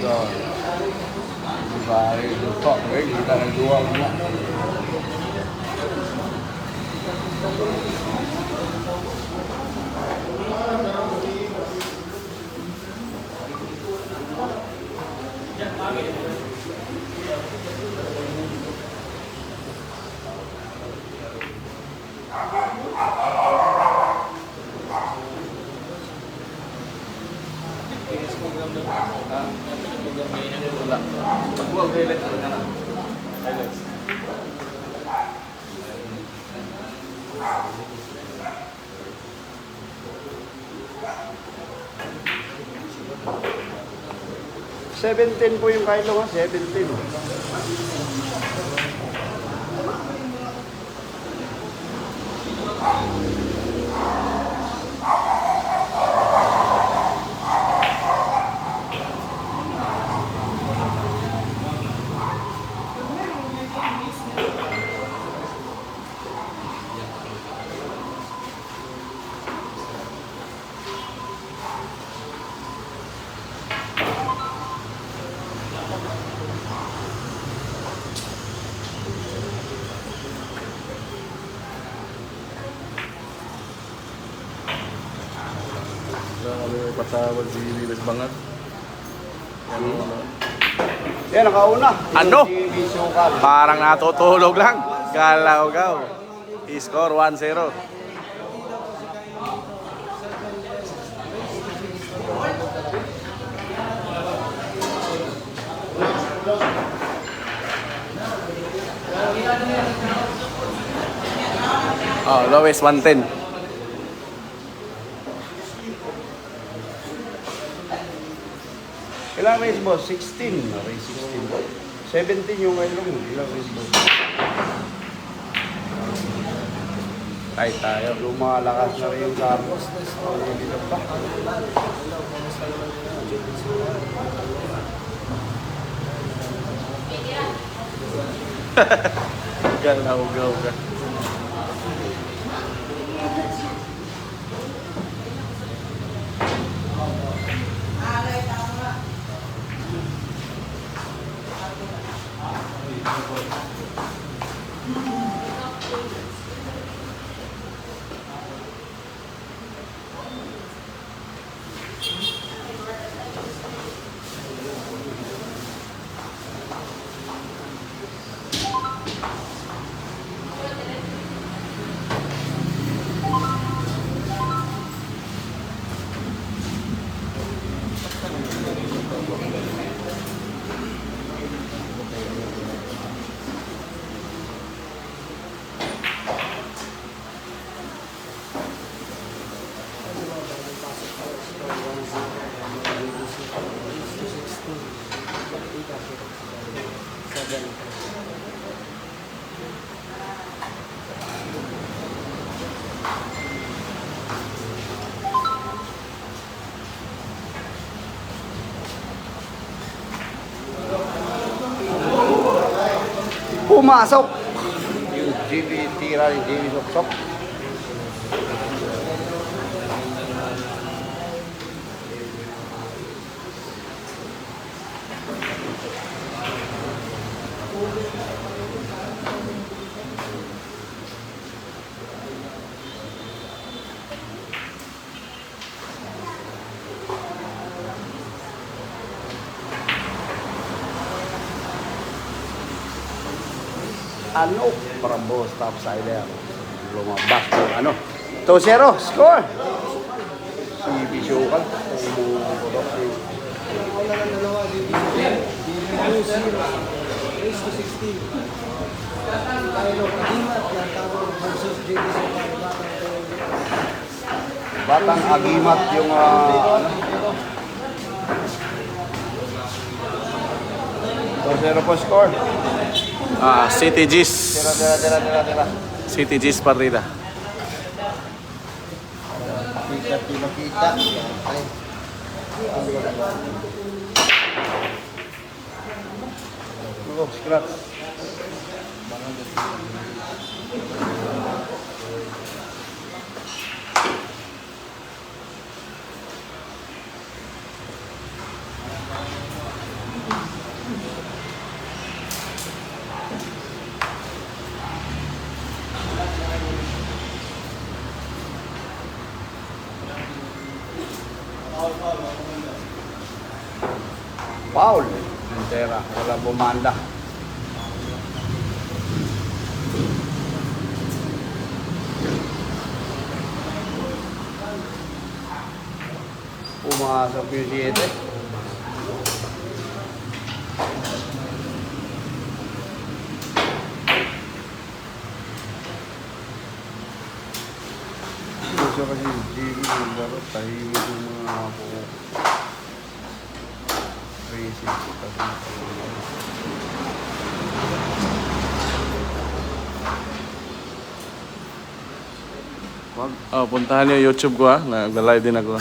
Diba, luto. Hindi ka nagawa mo. Pag-wag highlights na lang. Highlights. $17 po yung kilo, ha? 17. Patawag si Lilis Bangat. Yan, nakauna. Ano? Parang natutulog lang. Galaw-gaw. I-score 1-0. Oh, lowest 110. Ilang race boss? 16. Race 16. 17 yung kailong. Ilang race boss? Ay, tayo. Lumalakas na rin yung Carlos. Dito pa. Galaw-gaw ka. Pumasok! Yung GB, tira ni GB Sok-Sok. Ano? Para boss, top sider. Lumabas po, ano? 2-0, score! Si Bishokal. Umulok si... Wala ng dalawa, race to 16. Tayo, Agimat, Tawag versus JD Batang Agimat yung... ano? 2-0 po score. City G's. Tira. City G's partida. Kita. Ay. Oh, scratch. Foul. Entera. Wala bumanda. Pumasok yung 7. Gusto kasi yung Jimmy yung laro, tahimik yung mga ako. Racing ko kasi. Wag. Oh, puntahan niyo yung YouTube ko ha. Nag-live din ako.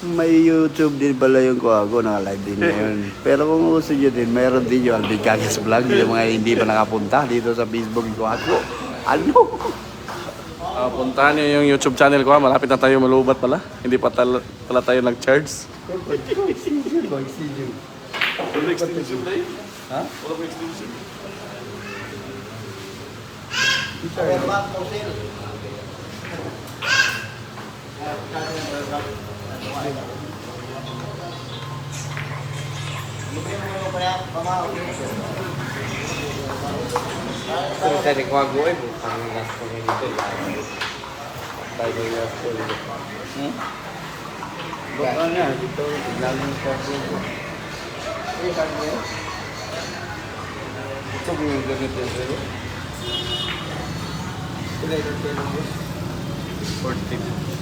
May YouTube din pala yung ko ako, naka-live din ngayon. Pero kung gusto nyo din, mayroon din yung Alvin Cagas Vlog, yung mga hindi pa nakapunta dito sa Facebook ko ako. Ano? Puntahan niyo yung YouTube channel ko ha. Malapit na tayo malubat pala. Hindi pa pala tayo nag-charge. Ha? Power bank for sale. Kung sa Nikwago eh, parang last ko ngayon dito. Tayo yung last ko dito. Baka na, dito, laging sa dito. Eh, sabi niya. Ito yung ganito yung sa'yo. Sila yung tenong boss. 14.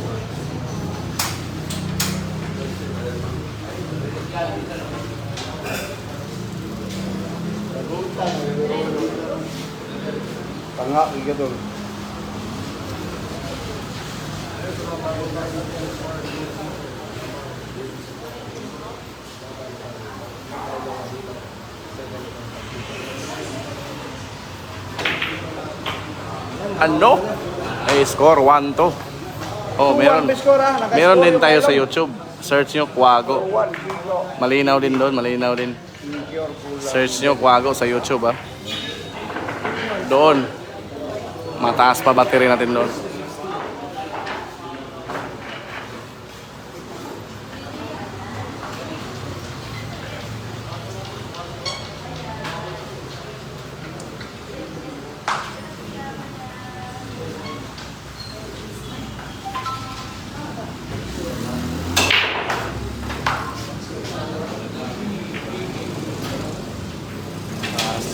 Tanga, iga doon. Ano? Ay, score 1-2. Oh, meron din tayo sa YouTube. Search nyo Quago. Malinaw din doon, malinaw din. Search nyo Quago sa YouTube ha. Doon. Mataas pa battery natin doon.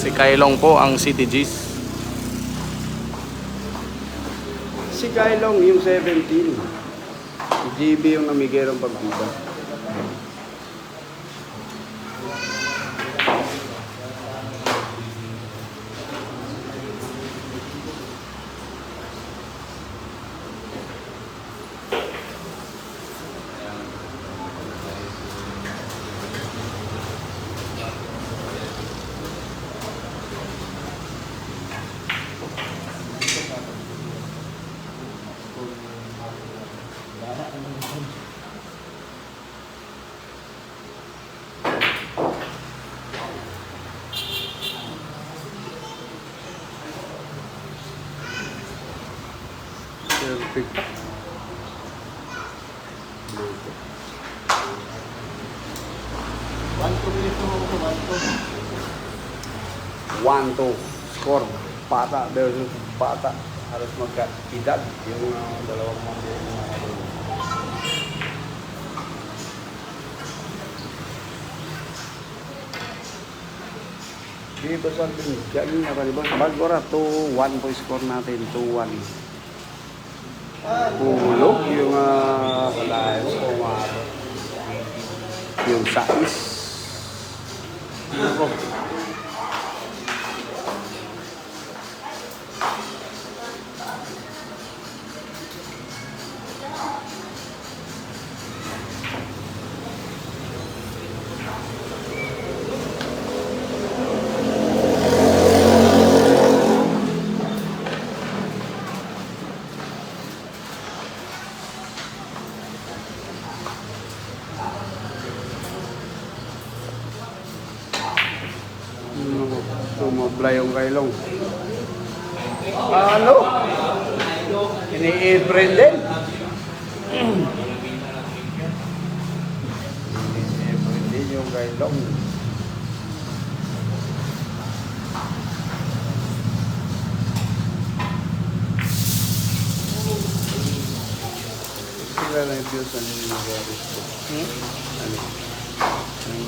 Si Kailong po ang CTGs. Si Kailong yung 17. Si GB yung namigay ng pagbida. Perfect. One, two. Score. Pata versus pata. Harus magka-edad yung dalawang mga di besar din. Yan apa di bos? Bagora 2-1 po score natin. 2-1. Bulog yung wala yung sais. Ako. Tumabla yung Kailong. Ano? Ini-April din. Ini-April din yung kay Long. Sila na yung views ano yung mga Facebook. Ano?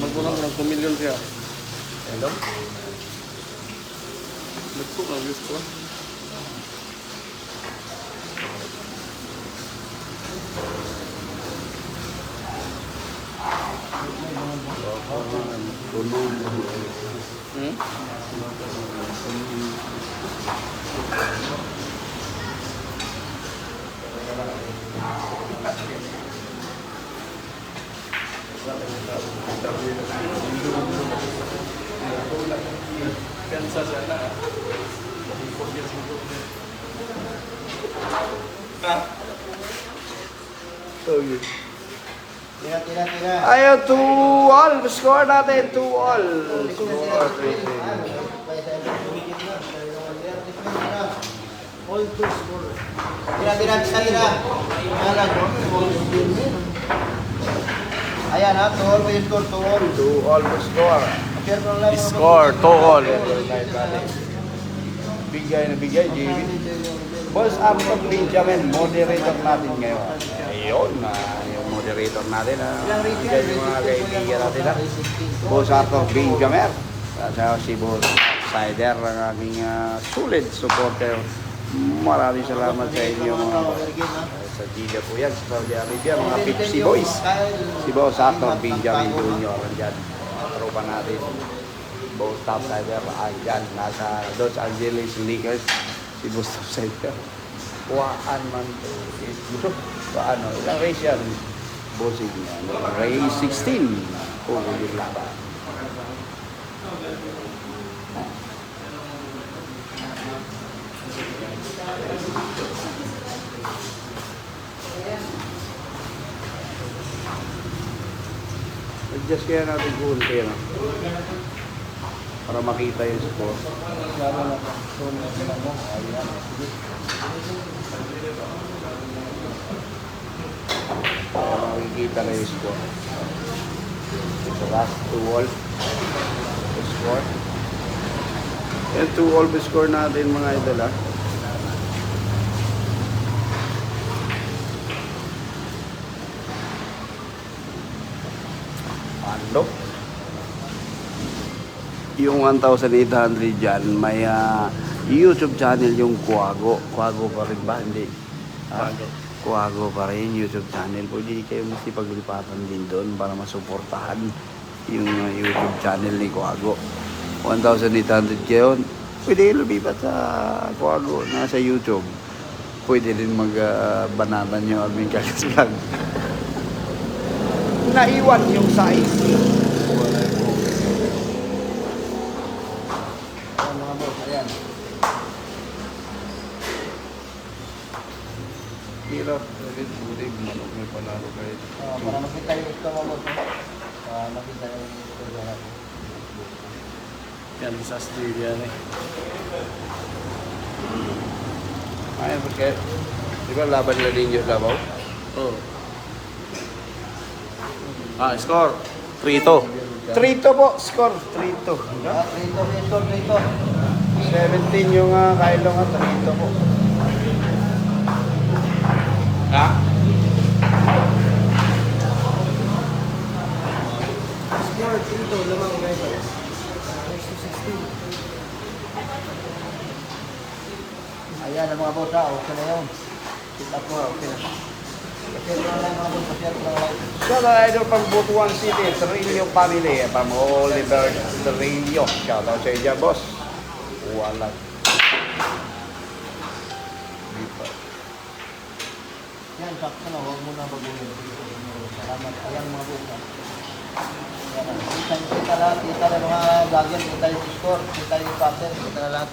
Magkulang ng 2 million siya. Hello? Nagpo ang views ko. Hmm? Kansa sana. Tira. Ayaw, 2-all. Score natin, 2-all. Score, 3-0. All to score. Tira, bisa tira. Ayan ha, 2 all may score, 2 all. 2-all score. Score, 2-all. Bigay na bigay, JB. Boss Arthur Benjamin, moderator natin ngayon. Ayun, yung moderator natin. Bigay yung mga kaibigan natin. Boss Arthur Benjamin. Sa si Boss Sider, ang aking solid supporter. Maraming salamat sa inyo mga sa Gila po yan, sa Saudi Arabia, mga Pepsi Boys. Si Boss Arthur Benjamin Jr. Andyan, tropa natin. Boss Topsider, andyan, nasa Los Angeles Lakers. Si Boss Topsider. Kuhaan man to. Paano, ilang race yan? Bossing yan. Race 16. Kung yung laban. Adjust kaya natin kunti, no? Para makita yung score. Para makikita na yung score. So last 2-all score. Yan 2-all score natin mga idol, ha? Pando. Yung 1,800 dyan, may YouTube channel yung Quago. Quago pa rin ba? Hindi. Quago pa rin, YouTube channel. Pwede kayo masipaglipatan din doon para masuportahan yung YouTube channel ni Quago. 1,800 kayo. Pwede kayo lumipat sa Quago, nasa YouTube. Pwede din mag-banatan yung aming kakas vlog. Naiwan yung size. Mga boss, ayan. Hirap. Bulig, manok may panalo kayo. Para makita yung ito mga boss. Para makita yung ito mga boss. Yan, sa Australia na eh. Ayun, porque, di ba laban nila din yung Davao? Oh. Score. 3-2. 3-2 po, score 3-2. Rito, may score, rito. 17 yung Kylo nga, 3-2 po. Ha? Score, rito, lamang guys. Next to 16. Ayan ang mga boss ha, okay na yun. Kita ko, okay na. Kasi lang mga boss, kasi lang. So, idol pang Butuan City, Serino family, pang Oliver Serino. Shout out sa inyo, boss. Wala. Dito. Yan, sakto na, huwag mo na baguhin. Salamat. Ayan mga boss ha. Kita lahat, kita na mga vlogger, kita yung score, kita yung pattern, kita na lahat.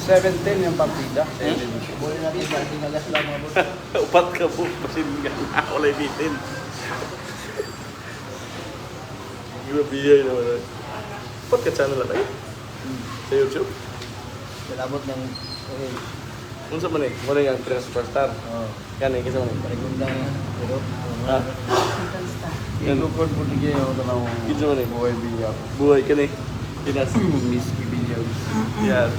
$17 yung partida. Boleh natin, parang nalas lang mga boss. Upat ka po. Pasin nga. Wala bitin. Grabe naman. Ba't ka channel na tayo? Sa YouTube? Nalabot ng... Okay. Kung sa manig? Muna yung Tres Superstar. Oo. Yan eh, kisa manig. Parigunda nga. Pero... Ha? Ilukod po ni kayo ito na Kisa manig. buhay biya. Buhay ka ni. Pinas. Miss Williams. Yan.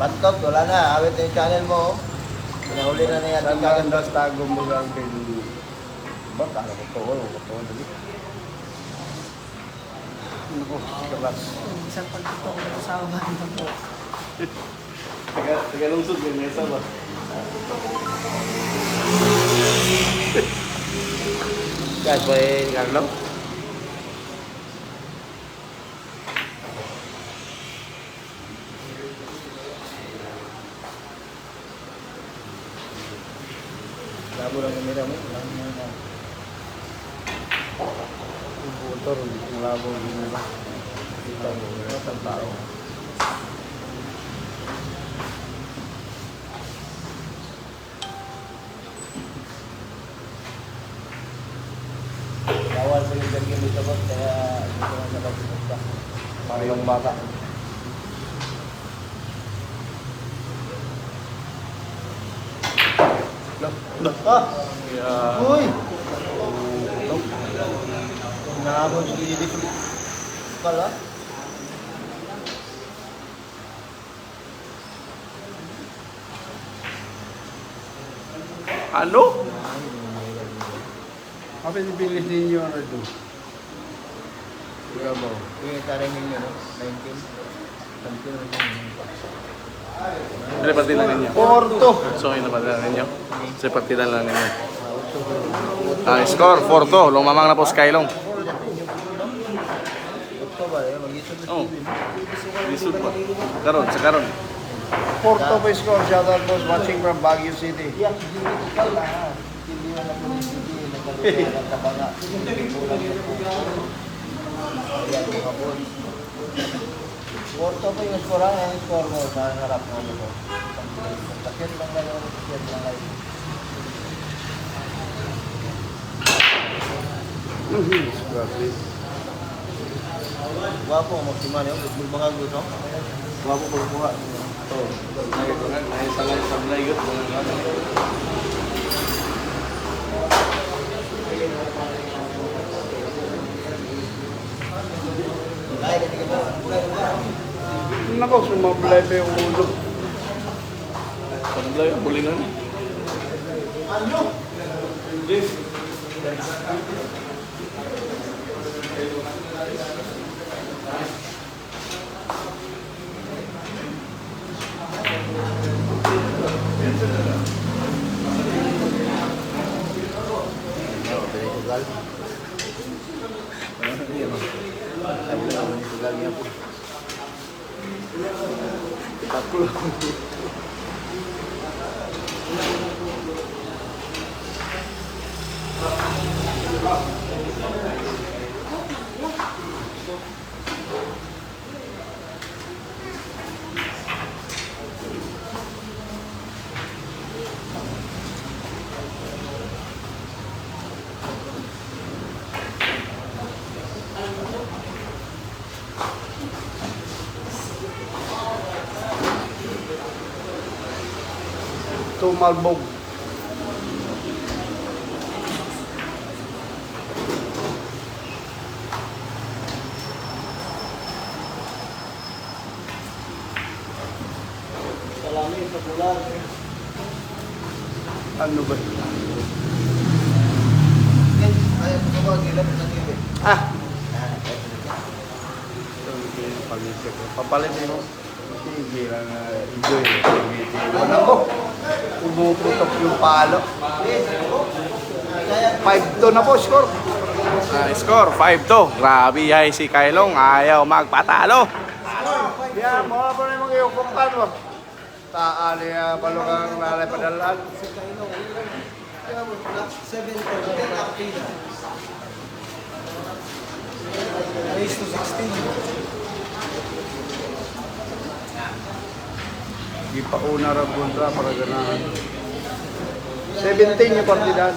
Bantot, wala na. Awit na yung channel mo. Pinahuli na na yan. Saan maganda sa tagong mo lang kayo? Ba, kala ko to. Wala ko to. Dali. Ano ko? Sikalas. Isang pagtuto ko ng asawa na po. Taga lungsod may mesa ba? Guys, boy, Carlo. Labo lang yung mira mo. Yung motor, malabo din nila. Kita mo, ang tao. Bawal sa yung ganyan dito boss, kaya dito lang sa pagpunta. Para yung bata. Ah! Yeah. Uy! Naabot si dito. Pala? Ano? Apa yung bilis ninyo ano ito? Kaya ba? Yung tariming nyo, no? 19. Hindi partida ninyo. Porto! So, yun na partida ninyo. Sa partida lang ninyo. Score 4-2. Lumamang na po si Kylong. Ito ba? Mag-isod na Oh. TV. Lisod pa. Karon, sa karon. Porto pa score. Shout out boss watching from Baguio City. Yan, hindi ito pala. Hindi mo na po yung TV. Nagkaroon ng tabanga. Kulang sa puso. Ayan, mga boys. Porto pa yung score. Ang score mo sa harap mo. Sakit lang na yun. Sakit lang na yun. Grabe. Wapo, maksimal yun. Mga gusto. Wapo ko buka. Oh, ay sanay sa blayot. Ay, hindi ka ba? Nako, sumablay pa yung ulo. Sa blayot, bulingan. Portugal. Sabi na naman Portugal niya po. Takulo. Tumalbog. Salamin sa pulang. Ano ba? Ayaw ko ba gilap sa TV? Ah! Papalit mo. Sige lang, enjoy. Ano ko? Umuputok yung palo. 5-2 na po, score. Score 5-2. Grabe ay si Kylong. Ayaw magpatalo. Yan, mga pa rin mga iukupan mo. Taali, balungang lalay padalaan. Race to 16. Di pa una rin kontra para ganahan. 17 yung partidan.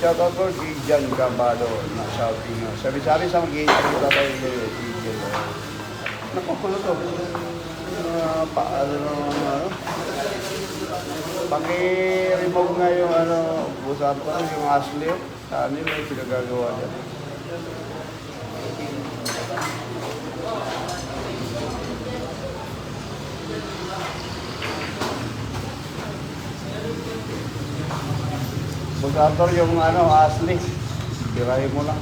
Shout out po kay Jan Gambado na shouting. Sabi-sabi sa mag-i-interview na tayo kay DJ. Nakukulo to. Paki-remove nga yung busan pa yung Ashley. Saan yun may pinagagawa dyan. Busator yung Ashley. Tirahin mo lang.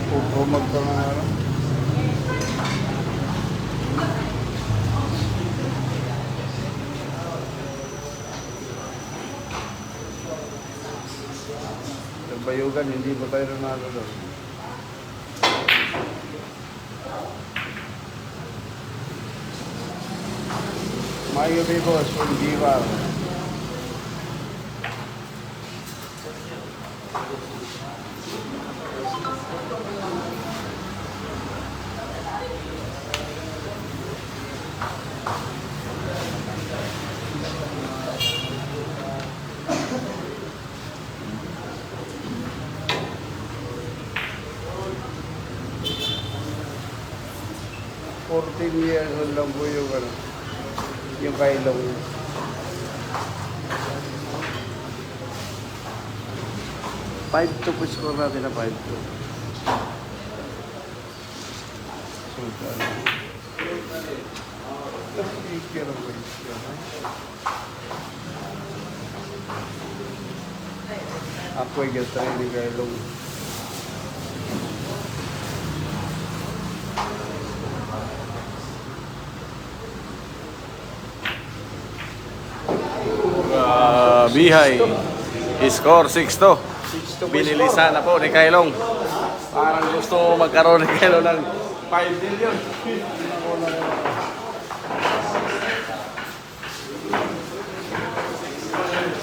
Pupumag ka ng Bayugan, hindi ba tayo nanalo doon? Mayo Bibos, from Givar. Years old lang po yung kailong. Five to po score natin na 5-2. Sultan. Ako ay gastay ni kailong. Bihay. Score 6-2. Binilisan na po ni Kailong. Parang gusto magkaroon ni Kailong ng 5 million.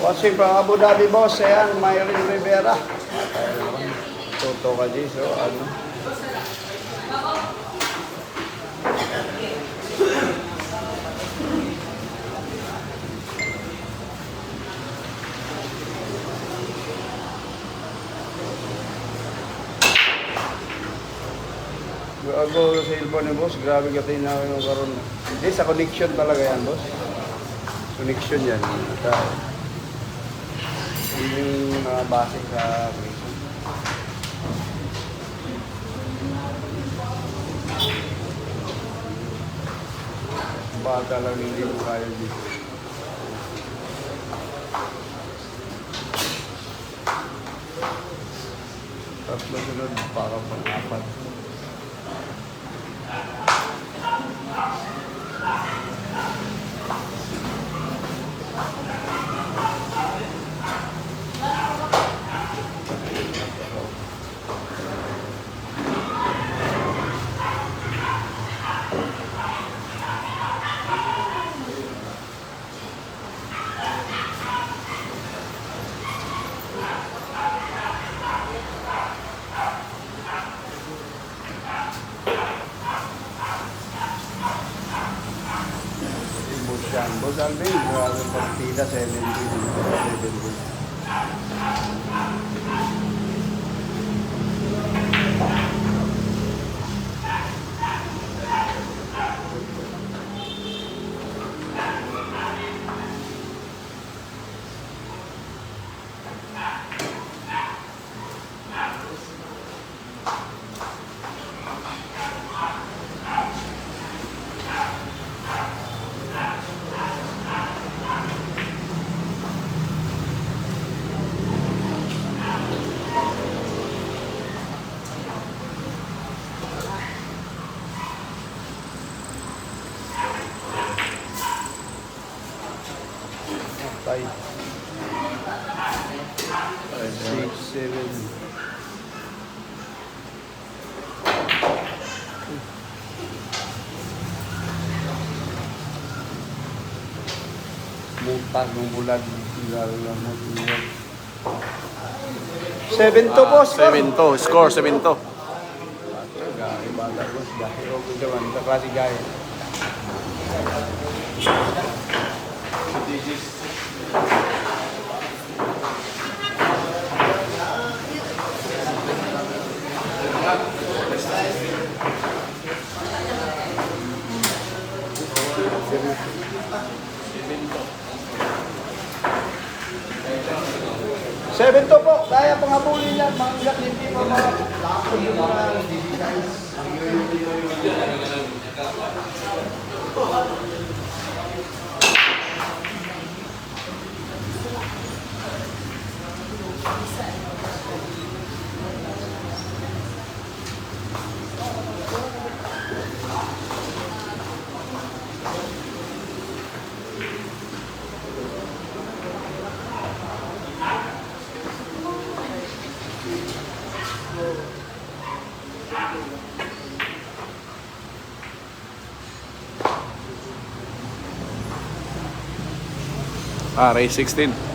Kasi pang Abu Dhabi boss, ayan, Myron Rivera. Toto ka di, so Ako sa cellphone ni boss, grabe katay na yung karoon. Hindi, sa connection talaga yan, boss. Connection yan. Yun yung base sa connection. Baka lang hindi mo kaya dito. Tatlo sunod, para pang-apat. Boss Alvin, maraming partida, 17. Five, 6, 7. Muntag ng bulan. 7-2 boss. 7-2. Score 7-2. Gaya bata boss. Dahil ako naman sa klase gaya. moderator. 7 to po, kaya pang habulin yan, mga hindi pa mga lakot yung mga designs. Race 16.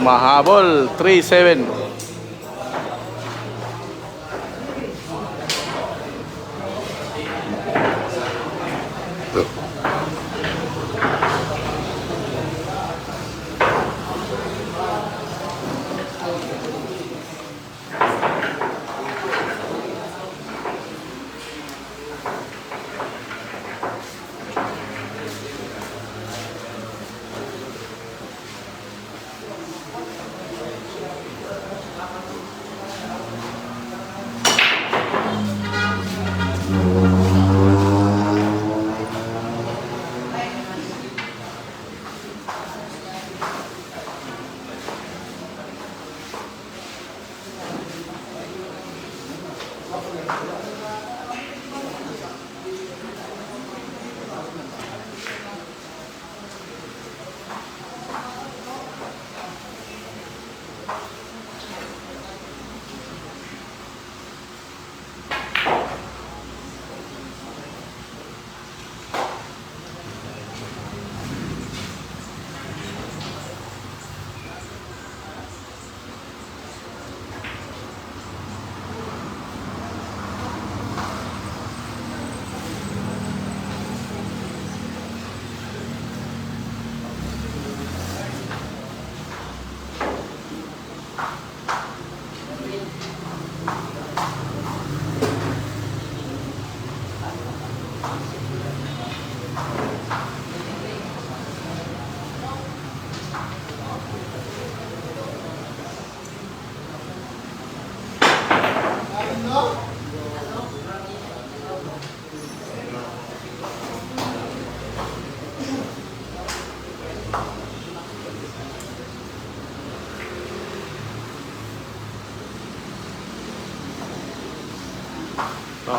Humahabol 3-7.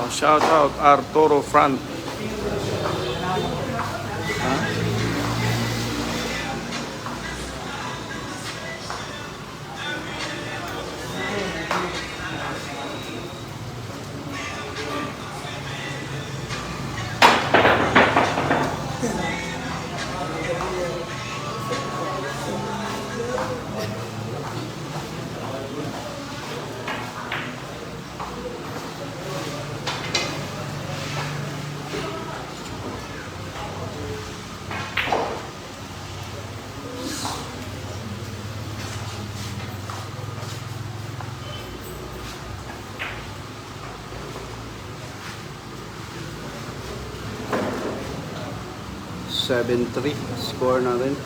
Shout out Arturo Front. Seven 3 score natin.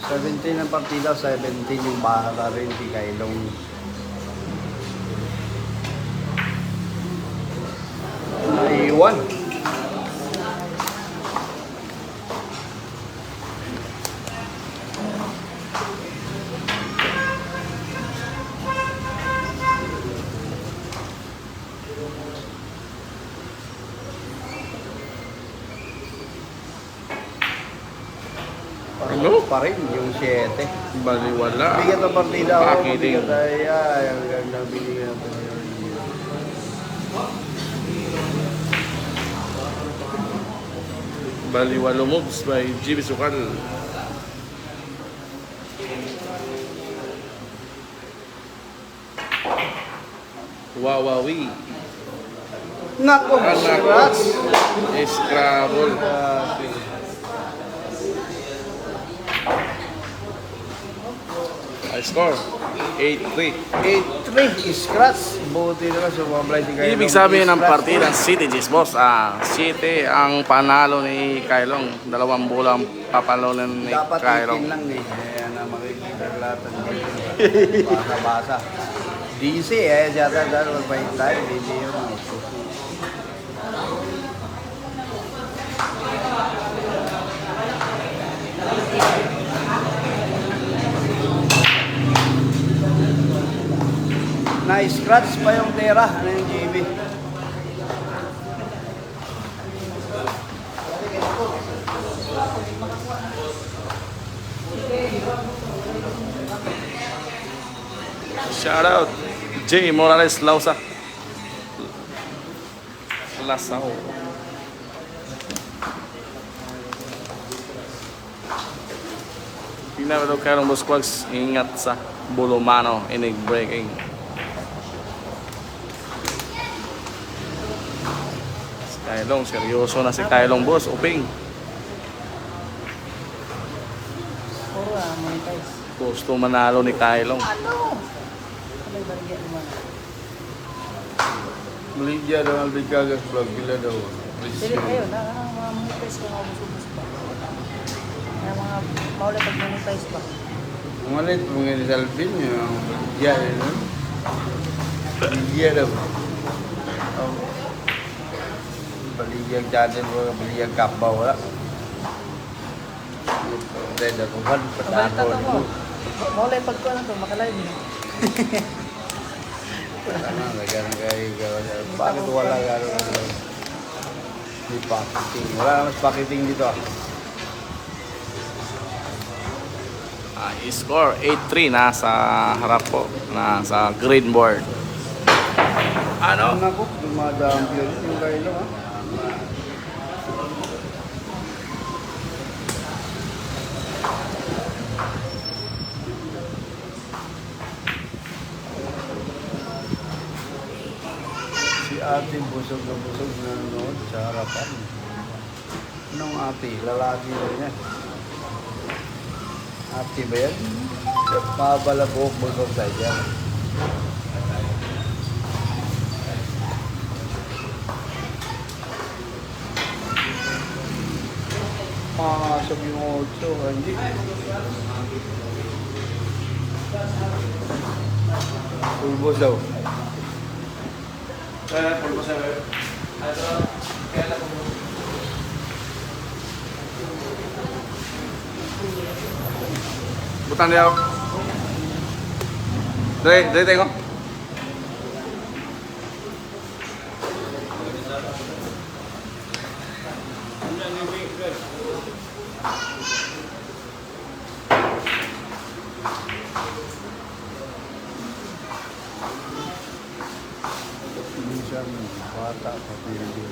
17 ang partida, 17 yung bahala rin si Kailong. Naiwan. Ano? Pa rin yung 7. Baliwala. Bigat ang partida ako. Pakiting. Bigat ay ang ganda binigyan natin. Baliwalo moves by GB Sukal. Wawawi. Nako, Anak Scratch. Scrabble. I score 8-3. 8-3, Scratch. Buti na lang sumablay si Kailong. Ibig sabihin ng Scratch. partida City Boss, City ang panalo ni Kailong. 2 bola ang papalonan ni Dapat Kailong. 18 lang eh. Ayan na makikita lahat ng basa-basa. DC siyata dahil magpahin tayo. Hindi yun. Na-scratch pa yung tera ng GB. Shout out J. Morales Lausa. Lasao. Tingnan daw Kailong Busquags, ingat sa Bulumano, inig breaking. Si Kailong, seryoso na si Kailong boss, uping. Puro monetize. Gusto manalo ni Kailong. Ano? Alay barya naman. Maligya daw ang Bigagas vlog. Bila daw. Dili kayo na mga monetize ko ubos pa. Kaya mga maula pag monetize pa. Umalit mga ni Salvin yung Maligya yun. Maligya daw. Baligyang channel mo, baligyang kapba wala. Red ako kan, Pabalita patako. to mo. Maula pag ko to makalive niyo. Ano, nagano kayo. Bakit wala gano'n? Di packaging. Wala naman packaging dito. Score 8-3 na sa harap po, na sa green board. Ano? Ako, dumadaan yun yung kailo ha. Si ate busog na nanonood sa harapan. Anong ate? Lalaki rin yan. Ate ba yan? Mabala buhok busog tayo dyan. Makakasap yung 8, hindi. Pulbos daw. Butang dia. Dari tengok. Minsan bata pati hindi.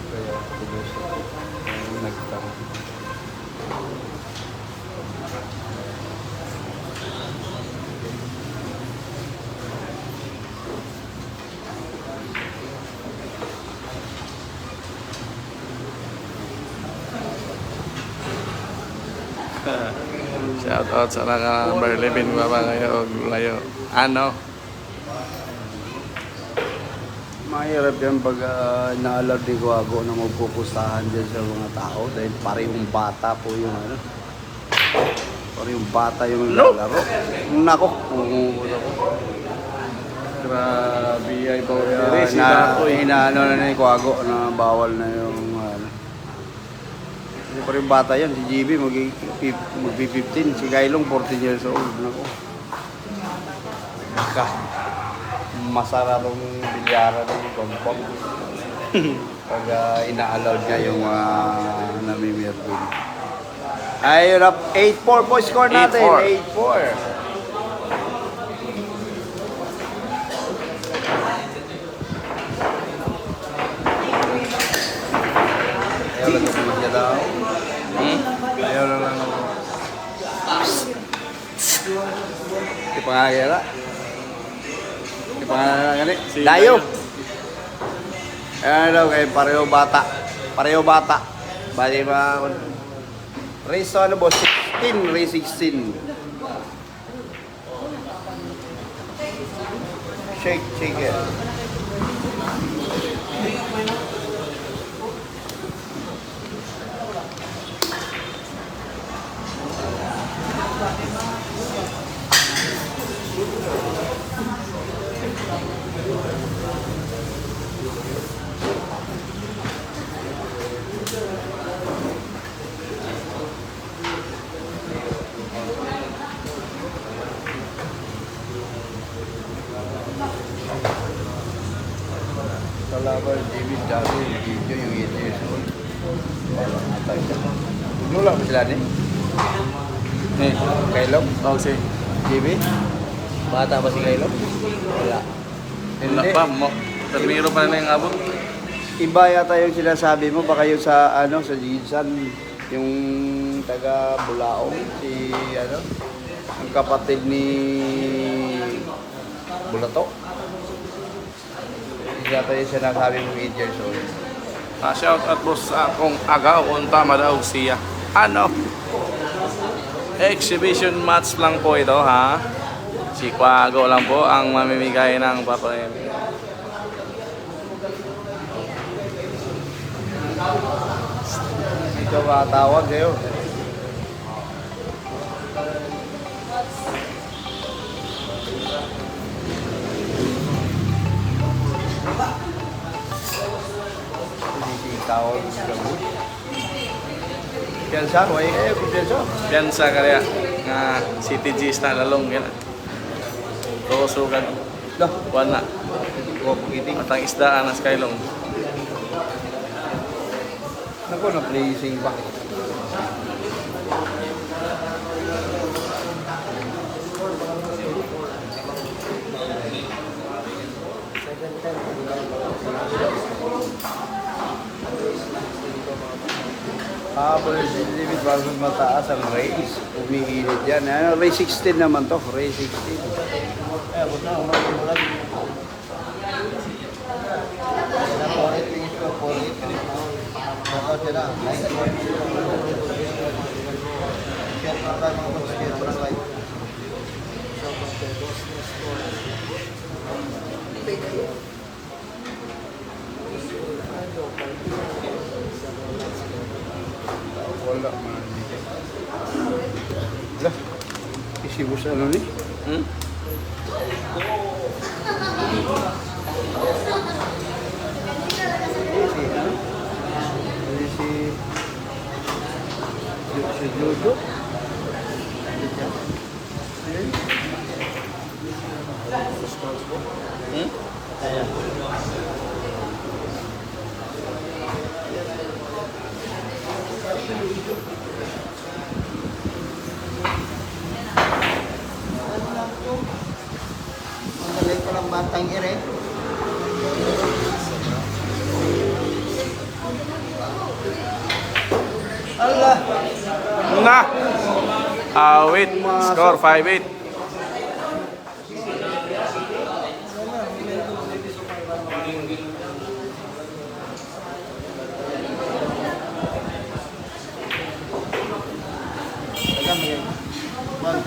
Kaya tulos nagtanong. Shout out sa naka number 11 baba kayo og layo. Ano? Mahirap yan pag naalala ni Kuwago na magpupustahan dyan sa mga tao dahil parehong bata po yung ano. Parehong bata yung naglalaro. Nako, pumupunta ko. Grabe ay boundary si Takoy. Inaano na ni Kuwago na bawal na yung ano. Kasi parehong bata yan, si GB magpi-15, si Kailong 14 years old. Nako. Masarap ang bilyara ng Pompom. Pag ina-allowed niya yung namimir din. Ayun up, 8-4 po score natin. 8-4. Ayaw lang ito niya daw. Ayaw lang lang. Di pa nga kaya. Pangalan Si Dayo. Ayan daw kay pareho bata. Pareho bata. Bali ba race to ano bo 16, race 16. Shake it. Kalaban David Dago yung video yung 8 years old. Parang atay siya. Nula ba sila din? Kailog? Oh, si. JB? Bata ba si Kailog? Wala. Wala pa mo. Termiro pa na yung abot. Iba yata yung sinasabi mo, baka yung sa ano sa Jinsan, yung taga Bulaong, si ano, ang kapatid ni Bulato. Yata yung sinasabi mo 8 years old. Shout out po sa akong agaw unta madaog siya. Ano? Exhibition match lang po ito ha. Si Kuwago lang po ang mamimigay ng papel. Ikaw matawag kayo. Tawag sa bus. Piyansa, way kayo, piyansa. Piyansa kaya nga City G's na lalong yan. Tusugan. Dah, Wala. ko pagiting. At ang isdaan na Skylong. Nako na placing ba? Habol si David bago mataas ang race. Umiinit yan. Ano, race 16 naman to. Race 16. Eh, abot na. Umabot lagi. Naporit, tingin ko. Porit. Bakit sila? Share pa tayo mga boss. Share pa tayo. Wala man. Lah, isibus ano ni? Si Jojo. Ang galing ko ng batang ire. Allah! Na! Wait. Score 5-8. may mag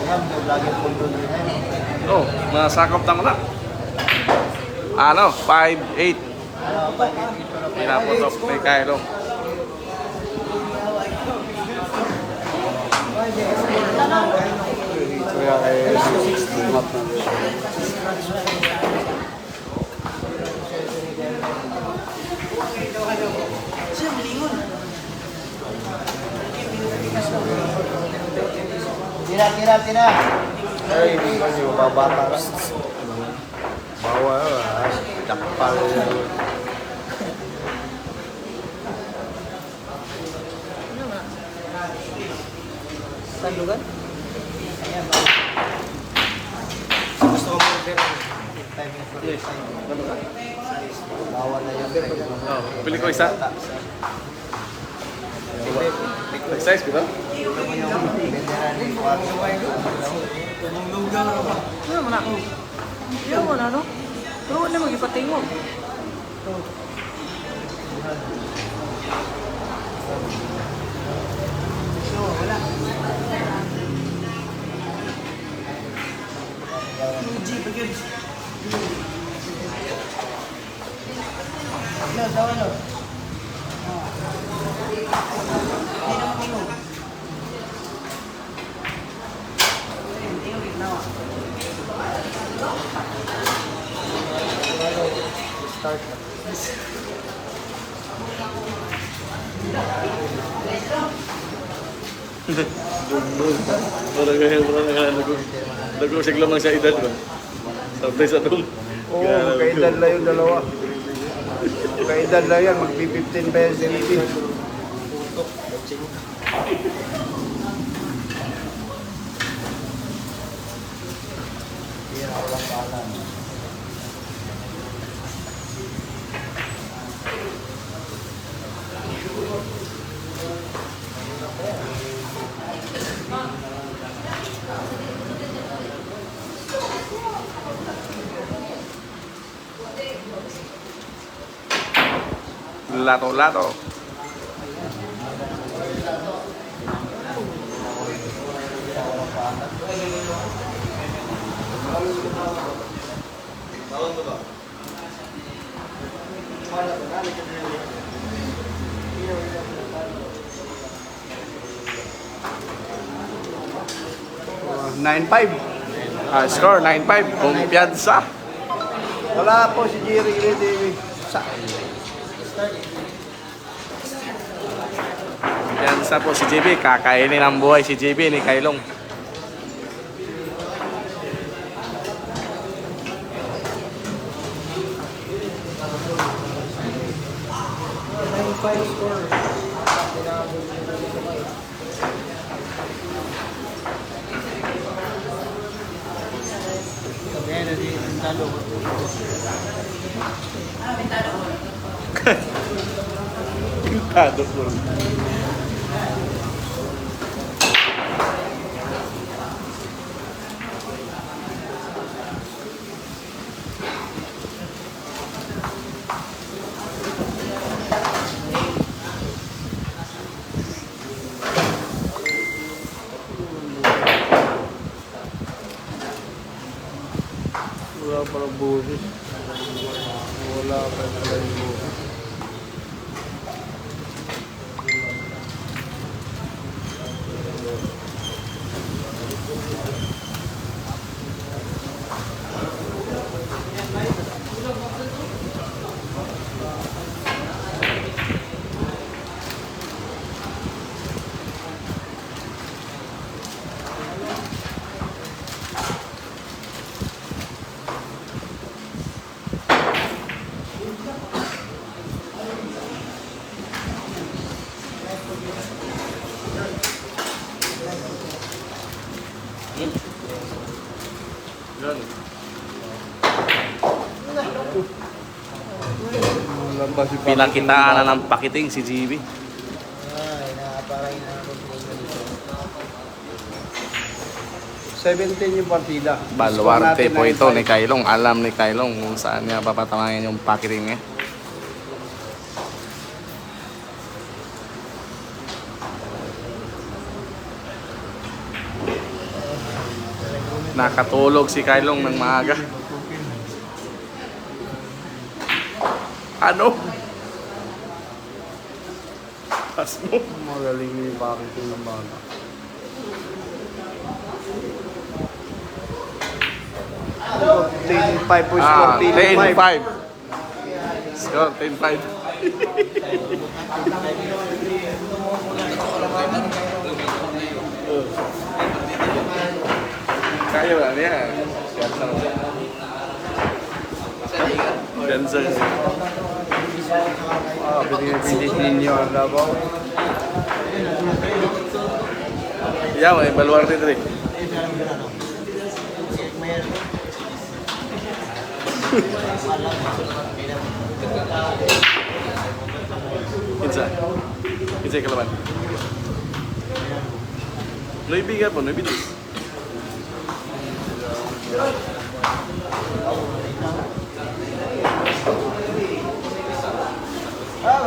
ham daw lagi po doon rin ay. Oh, masakop na mo na. Ano, 5'8". Ano ba ito na Pinaputok ni Kylo. Kaya ay mat na. Tira. Ay, hindi ko nyo babata lang. Bawa, dakpal. Ano nga? Sandugan? Gusto ko mo bawal na yan. Oh, pili ko isa. Size ko ba? Ano mo na ako? Iyan mo na, no? Pero wala mag-ipatingog. Nag-usig lamang sa edad ba? Sabay sa dum. Oo, magkaedad na yung dalawa. Magkaedad na yan, magpi-15 pa yan si Ricky. Lato-lato. Oh, 9-5. Score 9-5. Kumpiyansa. Wala po si Jerry David. Kumpiyansa po si JB. Kakainin ang buhay si JB ni Kailong. Pintado po. Wala pala buhis. Wala pala yung buhis. Yun. Wala ba si Pinakitaan na ng pakiting si GB. Ay, nakaparay na ako dito. 17 yung partida. Baluarte Score po natin ito 9-5. ni Kailong. Alam ni Kailong kung saan niya papatamayan yung pakiting niya. Nakatulog si Kylong ng maaga. Ano? Pas mo. Magaling ni bakit yung naman. Ten 5 po score, 10-5. 10-5. Score, 10-5. Kaya ba niya? Dancer. Binibilis ninyo ang labaw. Yeah, may baluarte dito. Kinsa? Kinsa yung kalaban? Noibigan po, noibilis.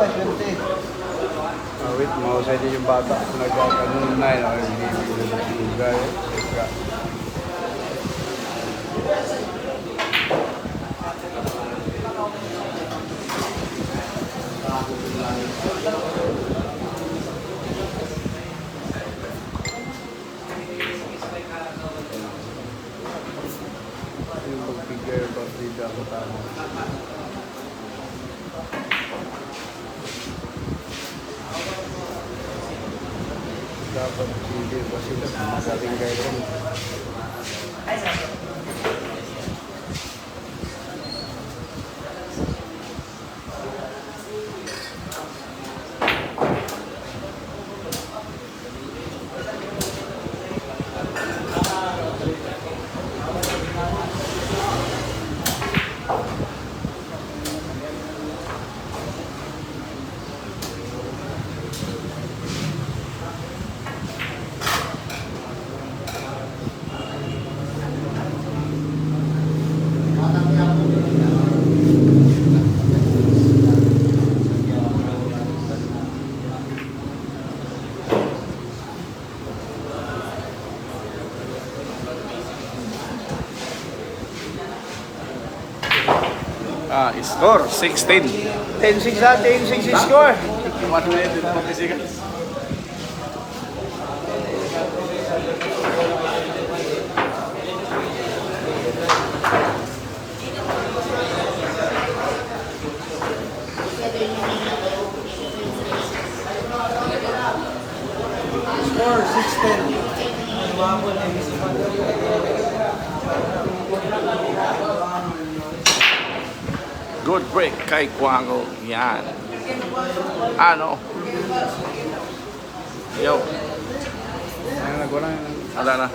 May 20. Wait, mahusay din yung bata. Nagkakaroon na yun. Hindi gaya. Yung pagbigay yung partida ko tama. Dapat hindi pa sila magaling kayo. Score, 16. 10-6 ha, 10-6 score. 1 minute and 40 seconds. Score 16. Good break kay Quango. Yan. Ano? Yo. Ano na, wala na. Ala na.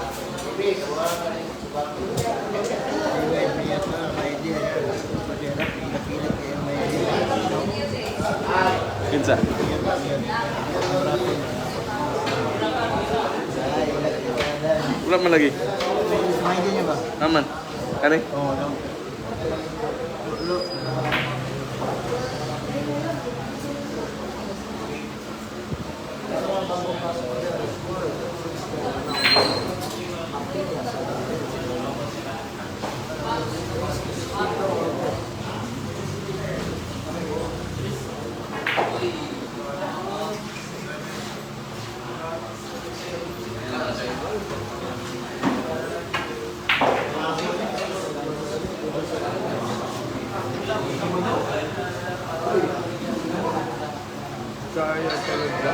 Kinsa? Wala man lagi. May din niya ba? Naman. Kani? Oo, no. Kaya talaga.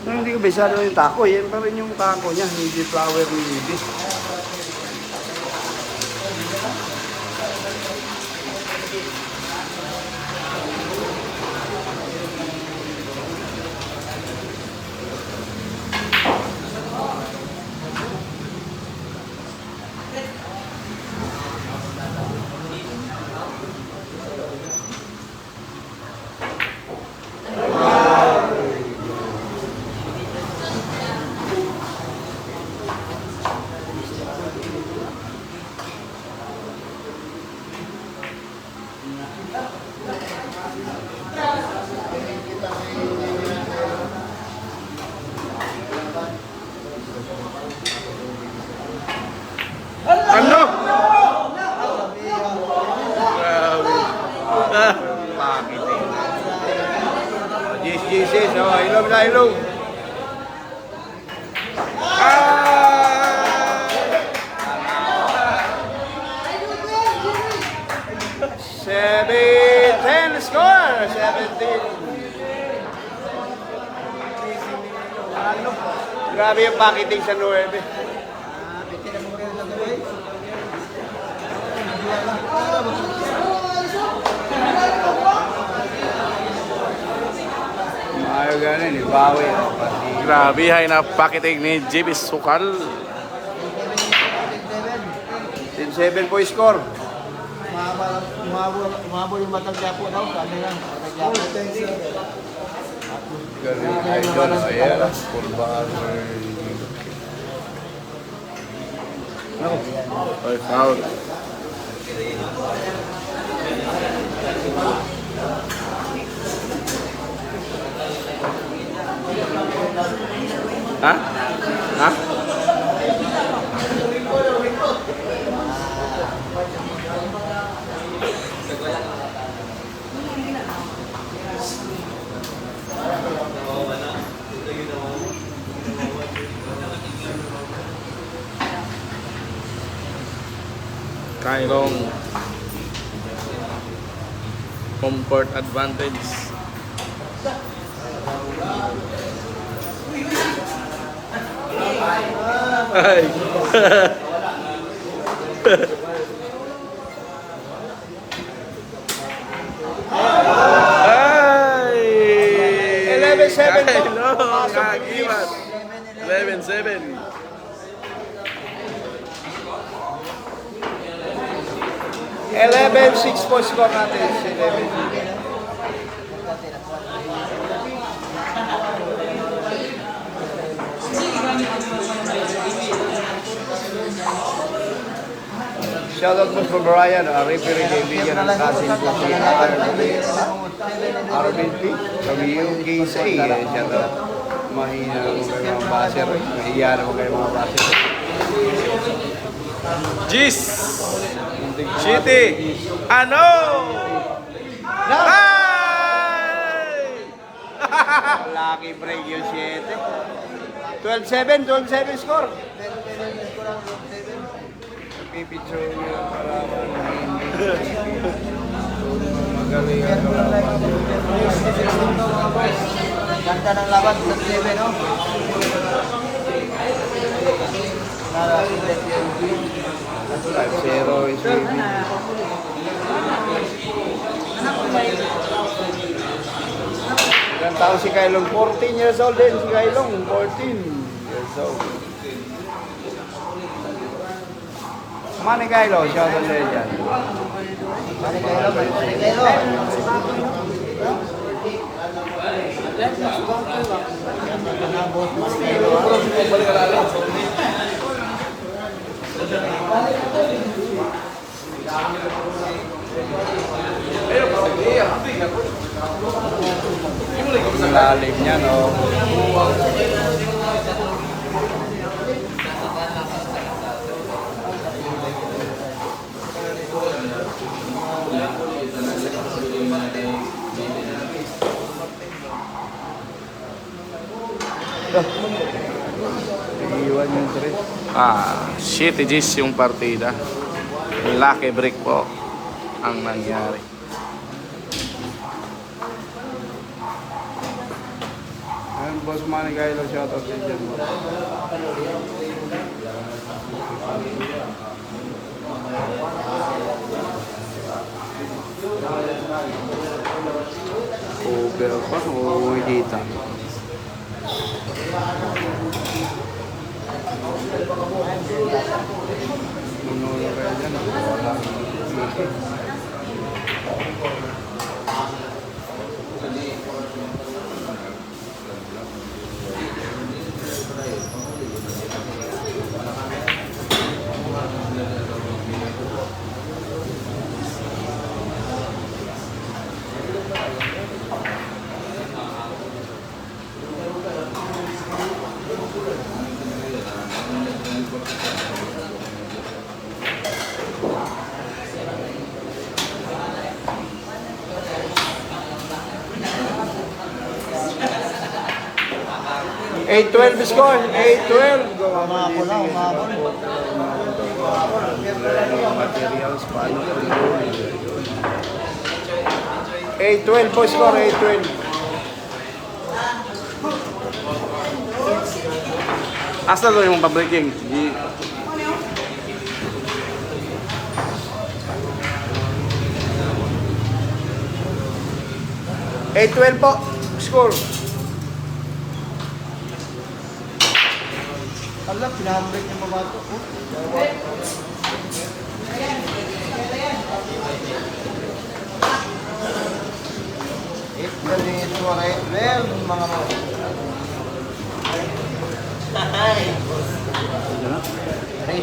No, hindi ko bisado yung taco. Yan pa rin yung taco niya. Hindi flour ni Ibis. Jesus, oh, ilong na ilong. Ah! 7-10 score, 17. Ano? Grabe yung packaging sa 9. Ayaw ganin, ibawi. Grabe, hay na pakitig ni JB Sukal. 10-7 po score. Umabol yung Batang Quiapo daw. Ano yan? Batang Quiapo. Galing idol, ayan. Full bar. Oy, foul. Ha? Ha? Kailong comfort advantage. Ay. Ay. 11-7 po. Kailong, Pasok yung kagiwas. 11-7. 11-6 po score natin. 11. Shoutout po sa Brian, referee kaibigan ng cousin ko si RBP kami UKC. Shoutout. Mahina naman kayo mga baser. Mahiya naman kayo mga baser. Gis! City! Ano? Ay! Lucky break yung 7. 12-7, 12-7 score. Pipicture yung kalaban na hindi. Magaling ang kalaban. Ganda ng laban, 7, no? 5-0 is baby. Ilang taon si Kailong? 14 years old din si Kailong. 14 years old. Mani Kailong, shoutout din dyan. Mani kayo. Ang lalim niya, no? Iiwan yung 3. City Gis yung partida. Lucky break po ang nangyari. Ayun, boss Manny Kailong, shoutout din dyan. Over pa o kita? Manulo kayo dyan. Wala. 8-12 score, 8-12. Umabol na, umabol. Materials, paano ito? 8-12 po score, 8-12. Asa lo yung pa-breaking? 8-12 po, score. Alam, pinahambreak yung mga ito. Mga mo.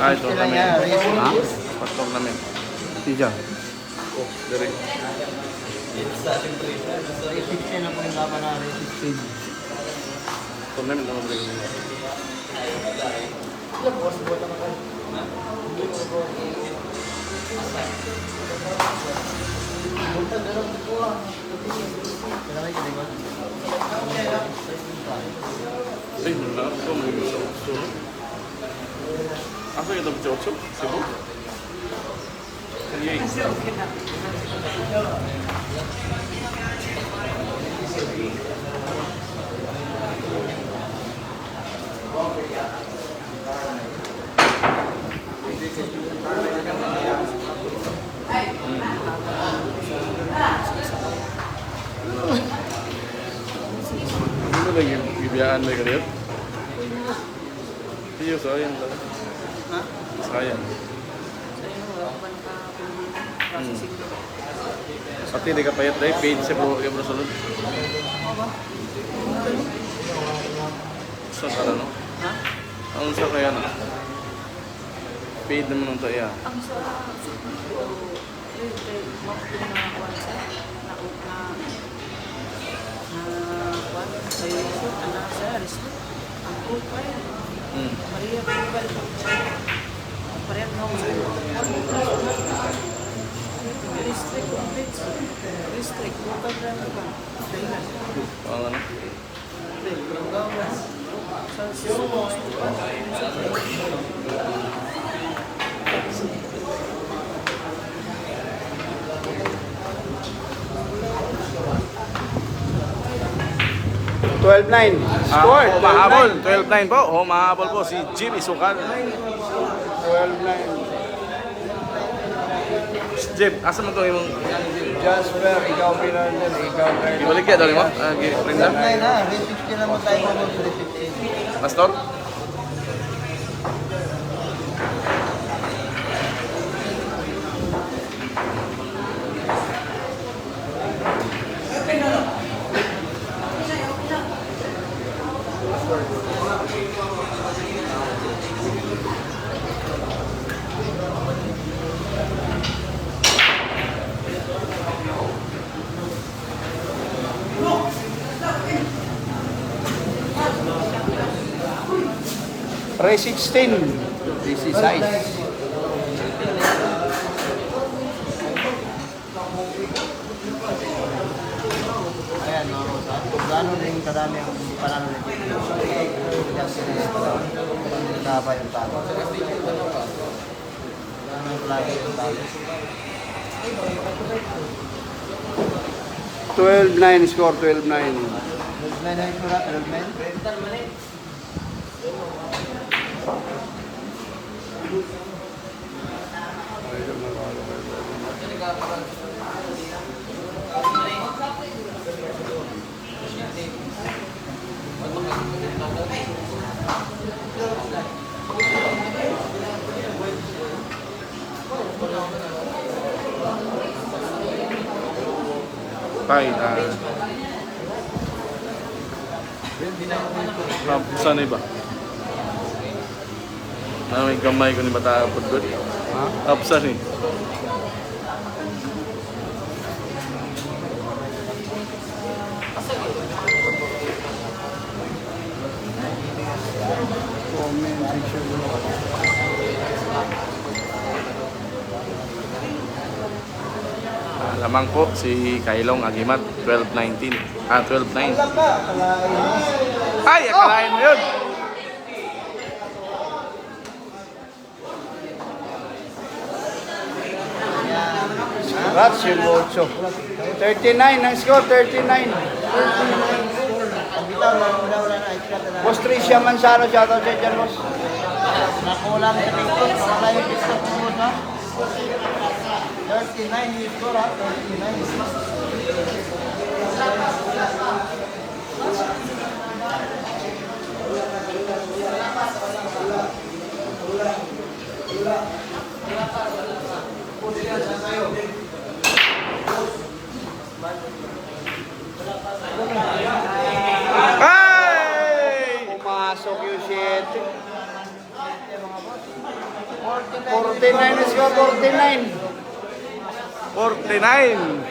Ah, ito Racing sila kami. niya, racing. Ha? Pastor namin. Tija. Oh, dire. Racing sila po yung laban na racing. Ito namin ito breaking. Ay, wala. Ito may gusto. Asa yung tapos 8? Cebu? Kanyay. Ano ba yung bibiyaan na ganyan? Iyo, sayang lang. Ha? Sayang. Pati di ka payat dahil paid sa buhay yung sunod. Sa kala no? Ha? Ang sa kaya na? Paid naman ang tayo. Ang sa Maria Pinbal. Parehong na Restrict updates. Restrict. Local driver ba? Dahilan. Ang ano? Sa susunod. Score, Mahabol. 12-9 po. Mahabol po si Jim Isukan. 12-9. Jim, asa mo ito yung... Jasper, ikaw pinandan, ikaw tayo. Ibalik kaya doon mo? Rinda? Ngay na, racing sila mo tayo mo sa racing. Pastor? Ray 16. This is size. Ayan, no, gano'n rin kadami ang panalo nito. Yan sila nagkaba yung talo. Gano'n lagi yung talo. 12-9 score, 12-9. 12-9 na yung sura, 12-9. Tay, saan ba? May gamay ko ni Bata Pudgod. Ha? Saan eh? Lamang po si Kailong Agimat, 12-19. 12-9. Ay, akalain mo yun. Rats yung 8. 39 ang score, 39. Wala na, extra na. Boss Tricia Manzano, shoutout sa dyan, boss. Nakulang sa TikTok, wala yung TikTok mo sa 39 yung score ha, 39. Ay! Pumasok yung 7. 49 ang score, 49. 49.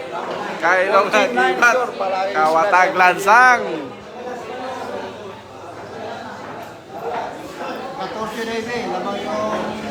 Kailong 49 nagibat. score, palagi Kawatag lansang. 14 na yun lamang yung...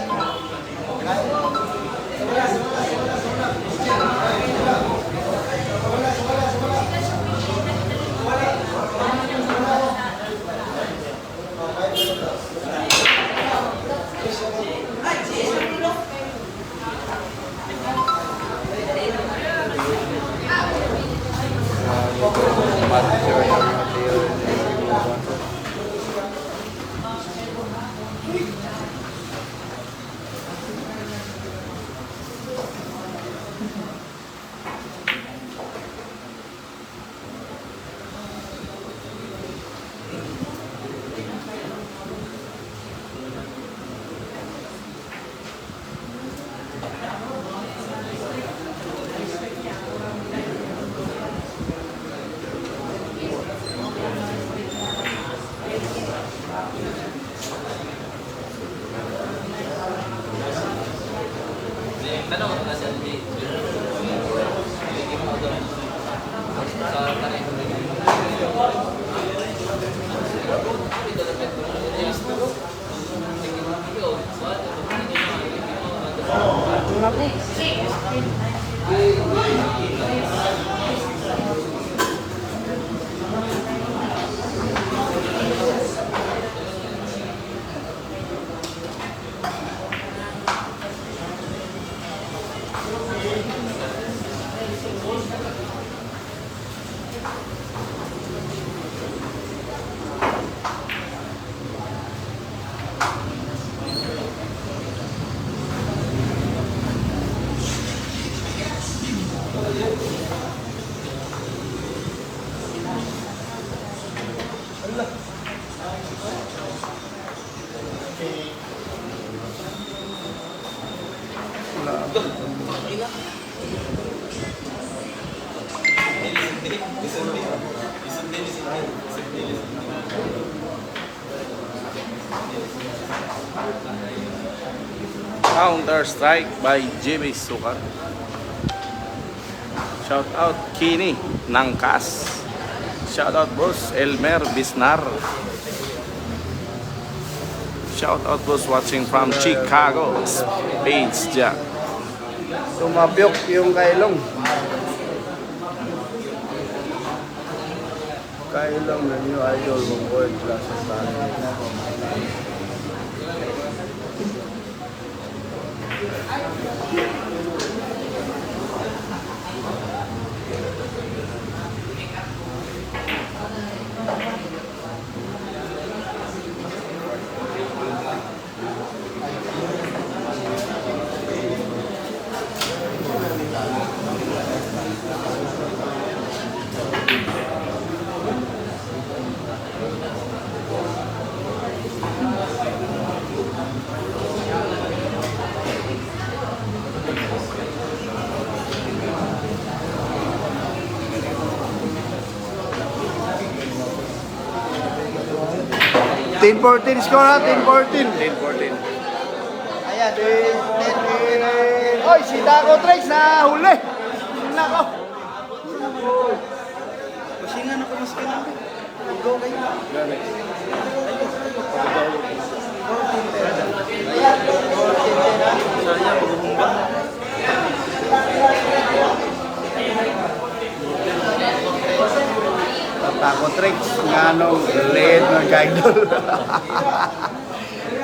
Counter strike by Jimmy Sukat. Shout out Kini Nangkas. Shout out boss Elmer Bisnar. Shout out boss watching from Chicago. Spades Jack. Tumabyok yung kailong. Kailong na new idol ng world class sa talent. Team 14 score ha, Team 14. 10-14. Ayan, Oy, si Dago Trace na huli. Nako. Pasingan ako mas kailangan. Go kayo. Taco tricks nga nung lead ng kaidol.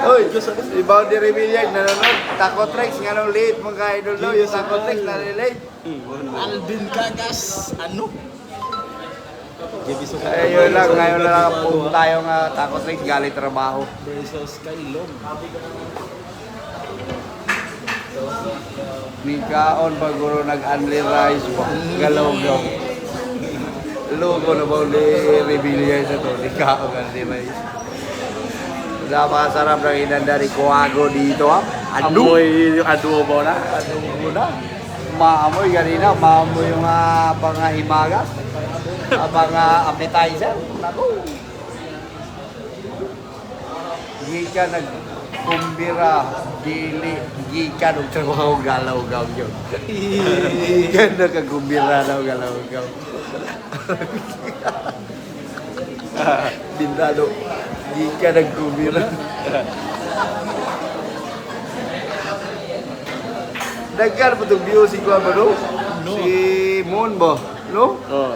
Uy, si Bounty Rebellion nanonood. Taco tricks nga nung lead mga kaidol daw. Yung taco tricks na relate. Alvin Cagas, ano? Ayun lang, ngayon na lang po tayo nga taco tricks galing trabaho. Versus Kailong. Nikaon paguro nag-unli rice po. Galaw-gaw. Logo na ba ni Rebellion sa to? Nikaon unli rice. Napakasarap ng inanda ni Kuwago dito ha. Amoy adobo na. Adobo na. Maamoy kanina, maamoy yung pangahimagas. Appetizer. Naku. Gika nagkumbira, dili, gika nung trabaho galaw-gaw yun. Gika nagkakumbira daw galaw-gaw. Bintado, gika nagkumbira. Nagkar pa itong music ko ba no? Si Moon ba? No? Oh.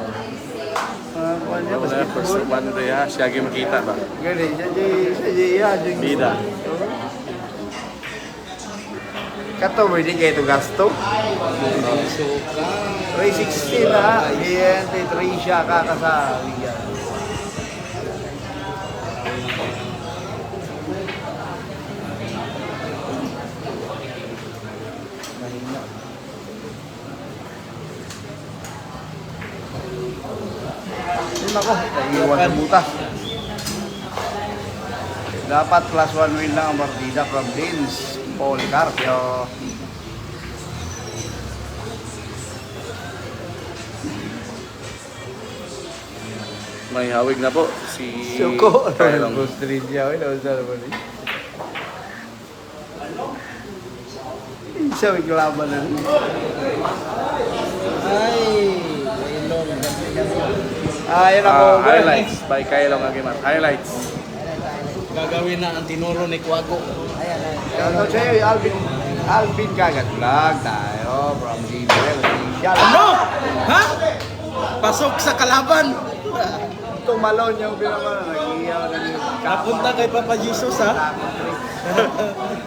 Kuhan niya, Wala, first basketball. one rin ha. Siya makita ba? Gani, siya. Bida. Kato mo, hindi kayo ito gasto. 360 na, yan, 3 siya kakasali yan. Yun ako, naiiwan sa butas. Dapat plus 1 win lang ang partida from Vince Policarpio. May hawig na po si Suko. Kailong. Street niya, wala sa naman eh. Isa may kalaban na rin. Ay, Kailong. Ayun ako. Highlights by Kailong Agiman. Highlights. Gagawin na ang tinuro ni Kuwago. Ayan. Shoutout sa'yo, Alvin Kagat Vlog tayo from Gmail. Ano? Ha? Pasok sa kalaban. Tumalon yung pinamano, nag-iyaw na yung Napunta kay Papa Jesus ha?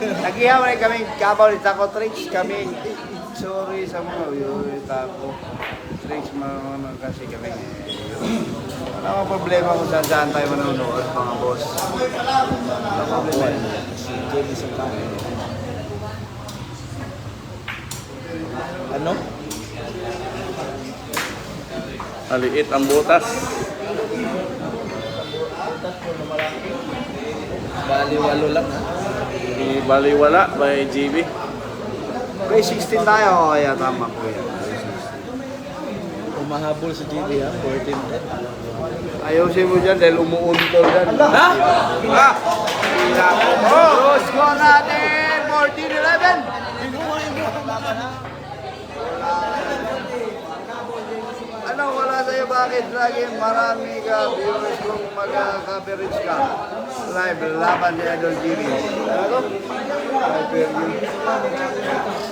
Nag-iyaw na kami kabaw ni Taco Tricks. Kami, sorry sa mga yung Taco Tricks mga kasi kami. Wala akong problema kung saan tayo manonood mga boss. Wala akong problema. Ano? Maliit ang butas. Bali-walo lang ha? Baliwala by GB. Grade 16 tayo, kaya tama ko yan. Umahabol sa GB ha? 14-10. Ayusin mo dyan dahil umuuntol dyan. Ha? Ah! Oh! Score natin! 14-11! Ano, wala sa'yo bakit lagi marami ka viewers kung mag-coverage ka? Live, laban ni Idol TV. Ano?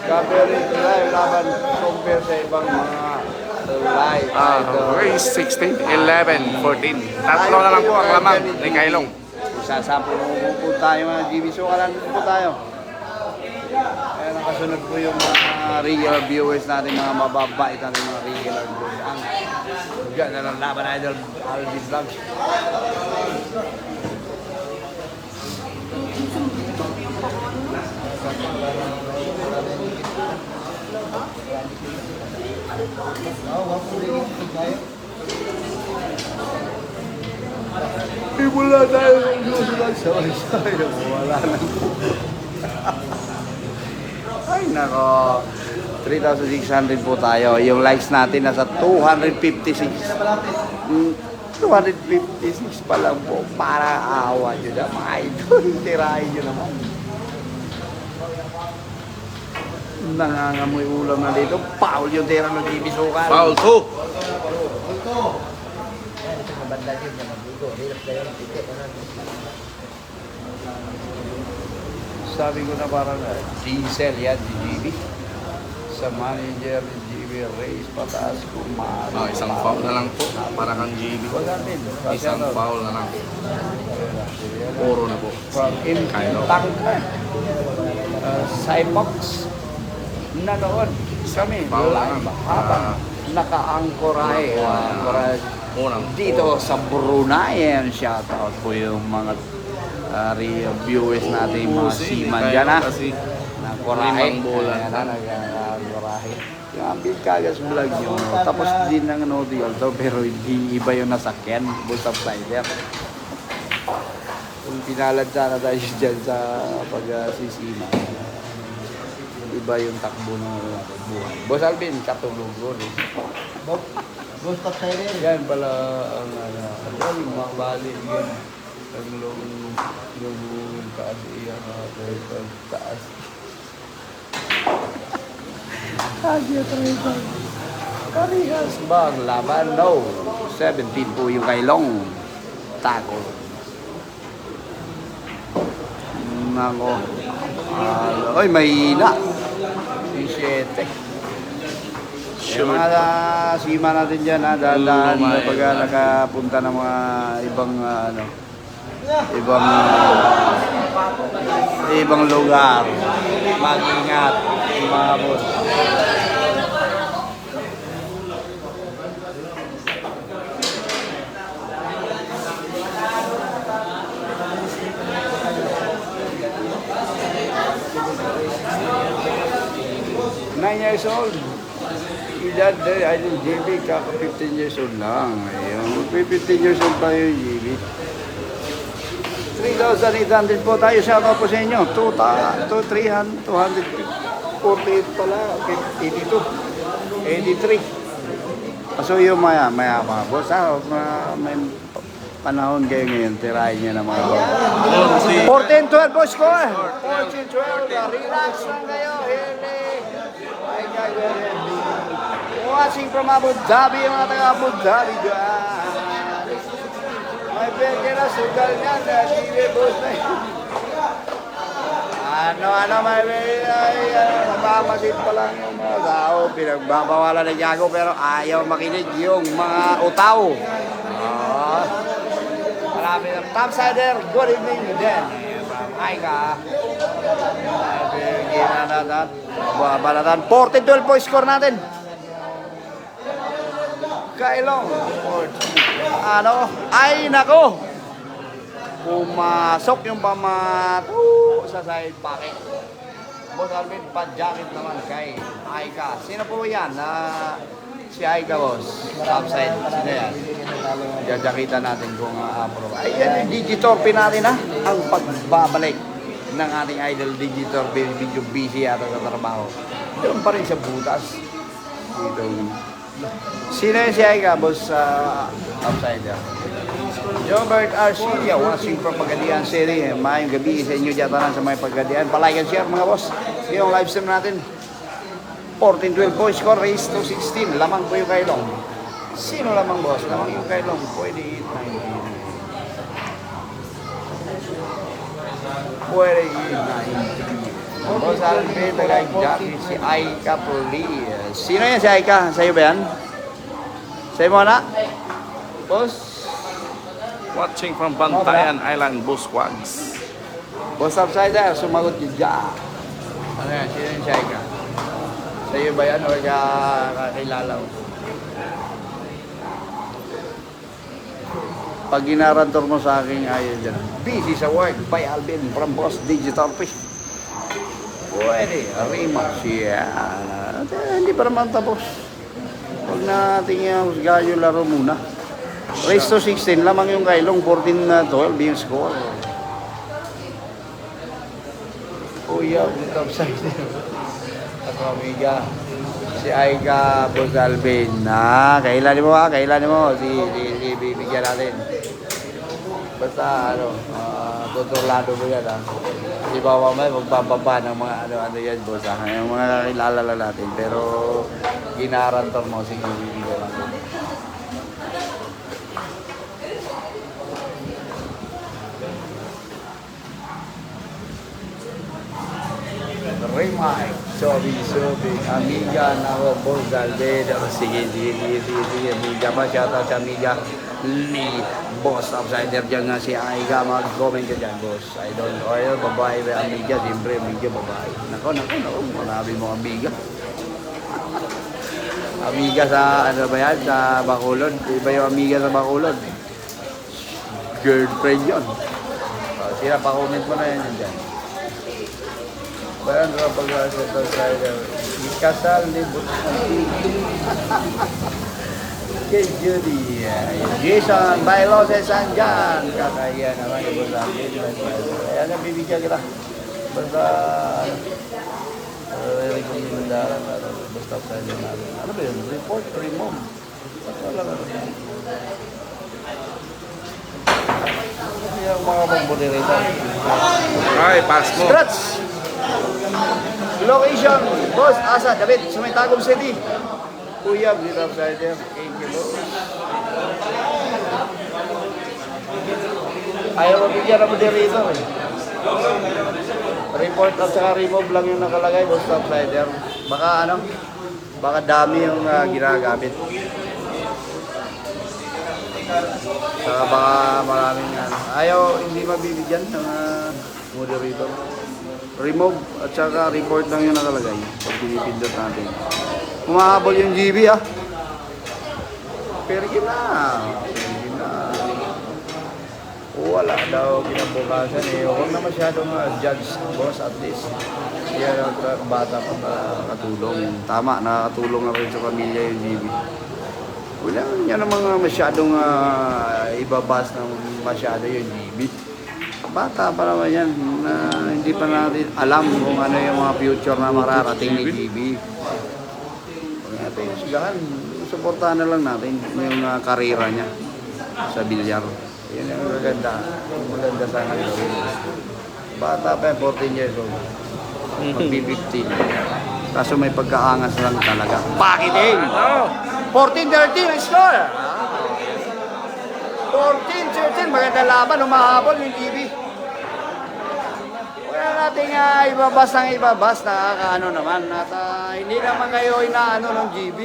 Coverage live, laban compare sa ibang mga live. Race 16, 11, 14. Tatlo na lang po ang lamang ni Kailong. Sasampo po tayo mga GB. So, kalan po tayo. Kaya nakasunod po yung mga regular viewers natin, mga mababait natin mga regular viewers. Ang dyan na lang laban na Idol Alvin Vlogs. Wala tayo ng susunod. Sorry. Wala na. Ay, nako. 3,600 po tayo. Yung likes natin nasa 256. 256 pa lang po. Para awa nyo na mga idol. Tirahin nyo naman. Nangangamoy ulam na dito. Paul yung tira ng ibisukan. Foul 2. Sabi ko na parang diesel yan, si GB. Sa manager ni GB. GB race pataas kumano. Oh, isang foul na lang po. Para kang GB. Isang foul na lang. Puro na po. From Kylo. Tangka. Cybox. Nanood kami. Foul na lang. Habang naka-angkoray. Unang Dito sa Brunei. Shoutout po yung mga viewers natin, mga seaman dyan ha. Kasi Ng korahe. limang bola. Ayan na, nag-korahe. Yung Ambil Kagas vlog nyo. Tapos din ng nodial to, pero hindi iba yung nasakyan. Bull subsider. Kung pinalad sana tayo dyan sa pag-sisima. Iba yung takbo ng buhay. Boss Alvin, katulog ko rin. Boss top sider. Yan pala ang yung mga bali yun. Yung taas iyan taas. Agya tayo. Parehas ba ang laban? No. 17 po yung kailong. Tago. Nako. Oy, mahina. 17. Yung mga sima natin dyan, dahan-dahan pag nakapunta ng mga ibang ibang lugar. Mag-ingat, mga boss. Nine years old. Edad, idol JB, kaka 15 years old lang. Ayun, 15 years old tayo, JB. 3,800 po tayo. Shout out po sa inyo. 248 pala. 82. 83. So yung maya mga boss. May panahon kayo ngayon. Tirahin nyo na mga boss. 14-12 boss ko eh. 14-12. Relax lang kayo. Ay kayo. Watching from Abu Dhabi. Yung mga taga Abu Dhabi dyan. May peke na sugal niyan, TV boss na yun. May peke na, napamasid pa lang yung mga tao. Pinagbabawalan na Diago pero ayaw makinig yung mga utaw. Marami ng topsider, good evening din. Ay ka. May peke na natin. Babalatan, 14-12 po score natin. Kailong. Ay nako. Pumasok yung pamato sa side pocket. Boss Alvin, pa-jacket naman kay Aika. Sino po yan? Si Aika, boss. Topside. Sino yan? Jajakitan natin kung approve. Ay, yan yung Digitorpe natin ha. Ang pagbabalik ng ating idol Digitorpe. Video busy yata sa trabaho. Doon pa rin sa butas. Dito. Sino yung si Aika, boss, outsider? Jobert Arcia, watching from Pagadian City. Mayong gabi sa inyo dyan sa may Pagadian. Palike and share mga boss. Yung live stream natin. 14-12 po, score race to 16. Lamang po yung kailong. Sino lamang boss? Lamang yung kailong. Pwede 8-9. Pwede 8-9. Boss Alvin, nag-jacket si Aika Puli. Sino yan si Aika? Sa'yo ba yan? Sa'yo mo na? Boss? Watching from Bantayan Island, Busquags. Boss Upsider, sumagot yun dyan. Ano yan? Sino yan si Aika? Sa'yo ba yan o kakilala mo? Pag ginarantor mo sa akin, ayaw dyan. Busy sa work by Alvin from Boss Digital Fish. Pwede, rematch yan. Hindi pa naman tapos. Huwag natin husgahan yung laro muna. Race to 16, lamang yung kailong, 14-12 yung score. Kuya, topside. Ako, amiga. Si Aika, Boss Alvin. Kailan mo ha? Kailan mo? Si bibigyan natin. Basta, tuturlado mo yan ha. Di ba mamaya magbababa ng mga ano yan, boss ha? Yung mga kakilala lang natin. Pero, ginarantor mo, sige, bibigyan natin. Remake. Sobi, Amiga, nako, Boss Galvez. Sige, Amiga pa, shoutout sa Amiga. Ni Boss Upsider dyan nga si Aiga, mag-comment ka dyan, Boss. Idol, babae, Amiga, siyempre, Amiga, babae. Nako, marami mo Amiga. Amiga sa, ano ba yan, sa Bacolod. Iba yung Amiga sa Bacolod. Girlfriend yun. Sila, pa-comment mo na yan dyan. Bayan ka pag-asal sa ikasal ni kay Judy. Jason, Bailoses, andyan. Kakaya naman yung boss natin. Kaya nabibigyan kita. Basta, rekomendaran na basta sa inyo natin. Ano ba yun? Report, remove. Wala ka. Yung mga mag-moderator. Ay, pass mo. Scratch! Location, Boss Asa, David, sa may Tagum City. Kuya, Blitz Upsider, thank you, Boss. Ayaw mabigyan na moderator eh. Report at saka remove lang yung nakalagay, Boss Upsider. Baka ano, baka dami yung ginagamit. Saka baka maraming ayaw, hindi mabibigyan ng moderator. Remove at saka report lang yung nakalagay pag pinipindot natin. Humahabol yung GB pero wala daw kinabukasan eh. Huwag na masyadong judge, boss, at least yan ang bata pa nakatulong. Tama, nakakatulong na rin sa pamilya yung GB. Wala niya namang masyadong ibabas ng masyado yung GB. Bata pa naman yan na hindi pa natin alam kung ano yung mga future na mararating ni GB. Huwag natin yung sigahan, suportahan na lang natin yung karera niya sa bilyar. Yan yung maganda sana gawin. Bata pa 14 years old, magbi-15. Kaso may pagkaangas lang talaga. Bakit eh? 14-13 score! 14-13, maganda laban, humahabol yung GB. Wala nating ibabas ng ibabas, nakakaano naman. At hindi naman kayo inaano ng GB.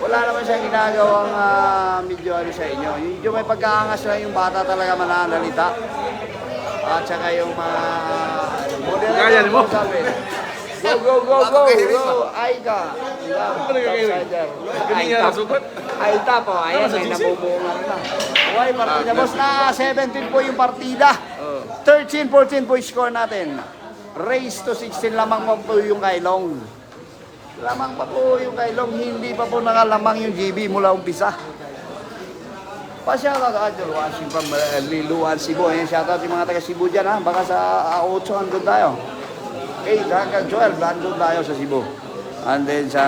Wala naman siyang ginagawang medyo ano sa inyo. Yung may pagkaangas lang yung bata talaga mananalita. At saka yung mga Kaya mo. Go! Aiga. Aita po. Ayan, may nabubungan na. Okay, partida. Boss na 17 po yung partida. 13-14 po yung score natin. Race to 16 lamang po yung kailong. Lamang pa po yung kailong. Hindi pa po nakalamang yung GB mula umpisa. Pasyatot ka, Luan Cebu. Ayan, shoutout yung mga taga Cebu dyan ha. Baka sa 8 andun tayo. 8 hanggang 12 andun tayo sa Cebu. And then sa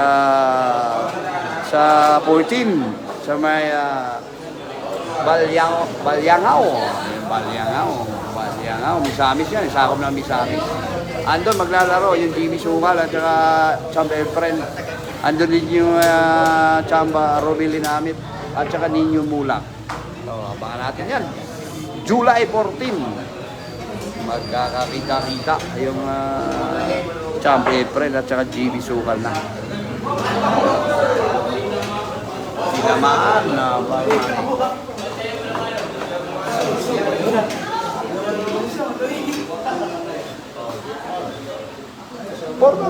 14 sa may Balyangaw, Misamis yan, sakop ng Misamis. Andun maglalaro yung Jimmy Sumal at saka Chamba Efren. Andun din yung Chamba Robili Namit at saka Ninyo Mulak. So, abangan natin yan. July 14. Magkakakita-kita yung Chamba Efren at saka Jimmy Sumal na. Tinamaan na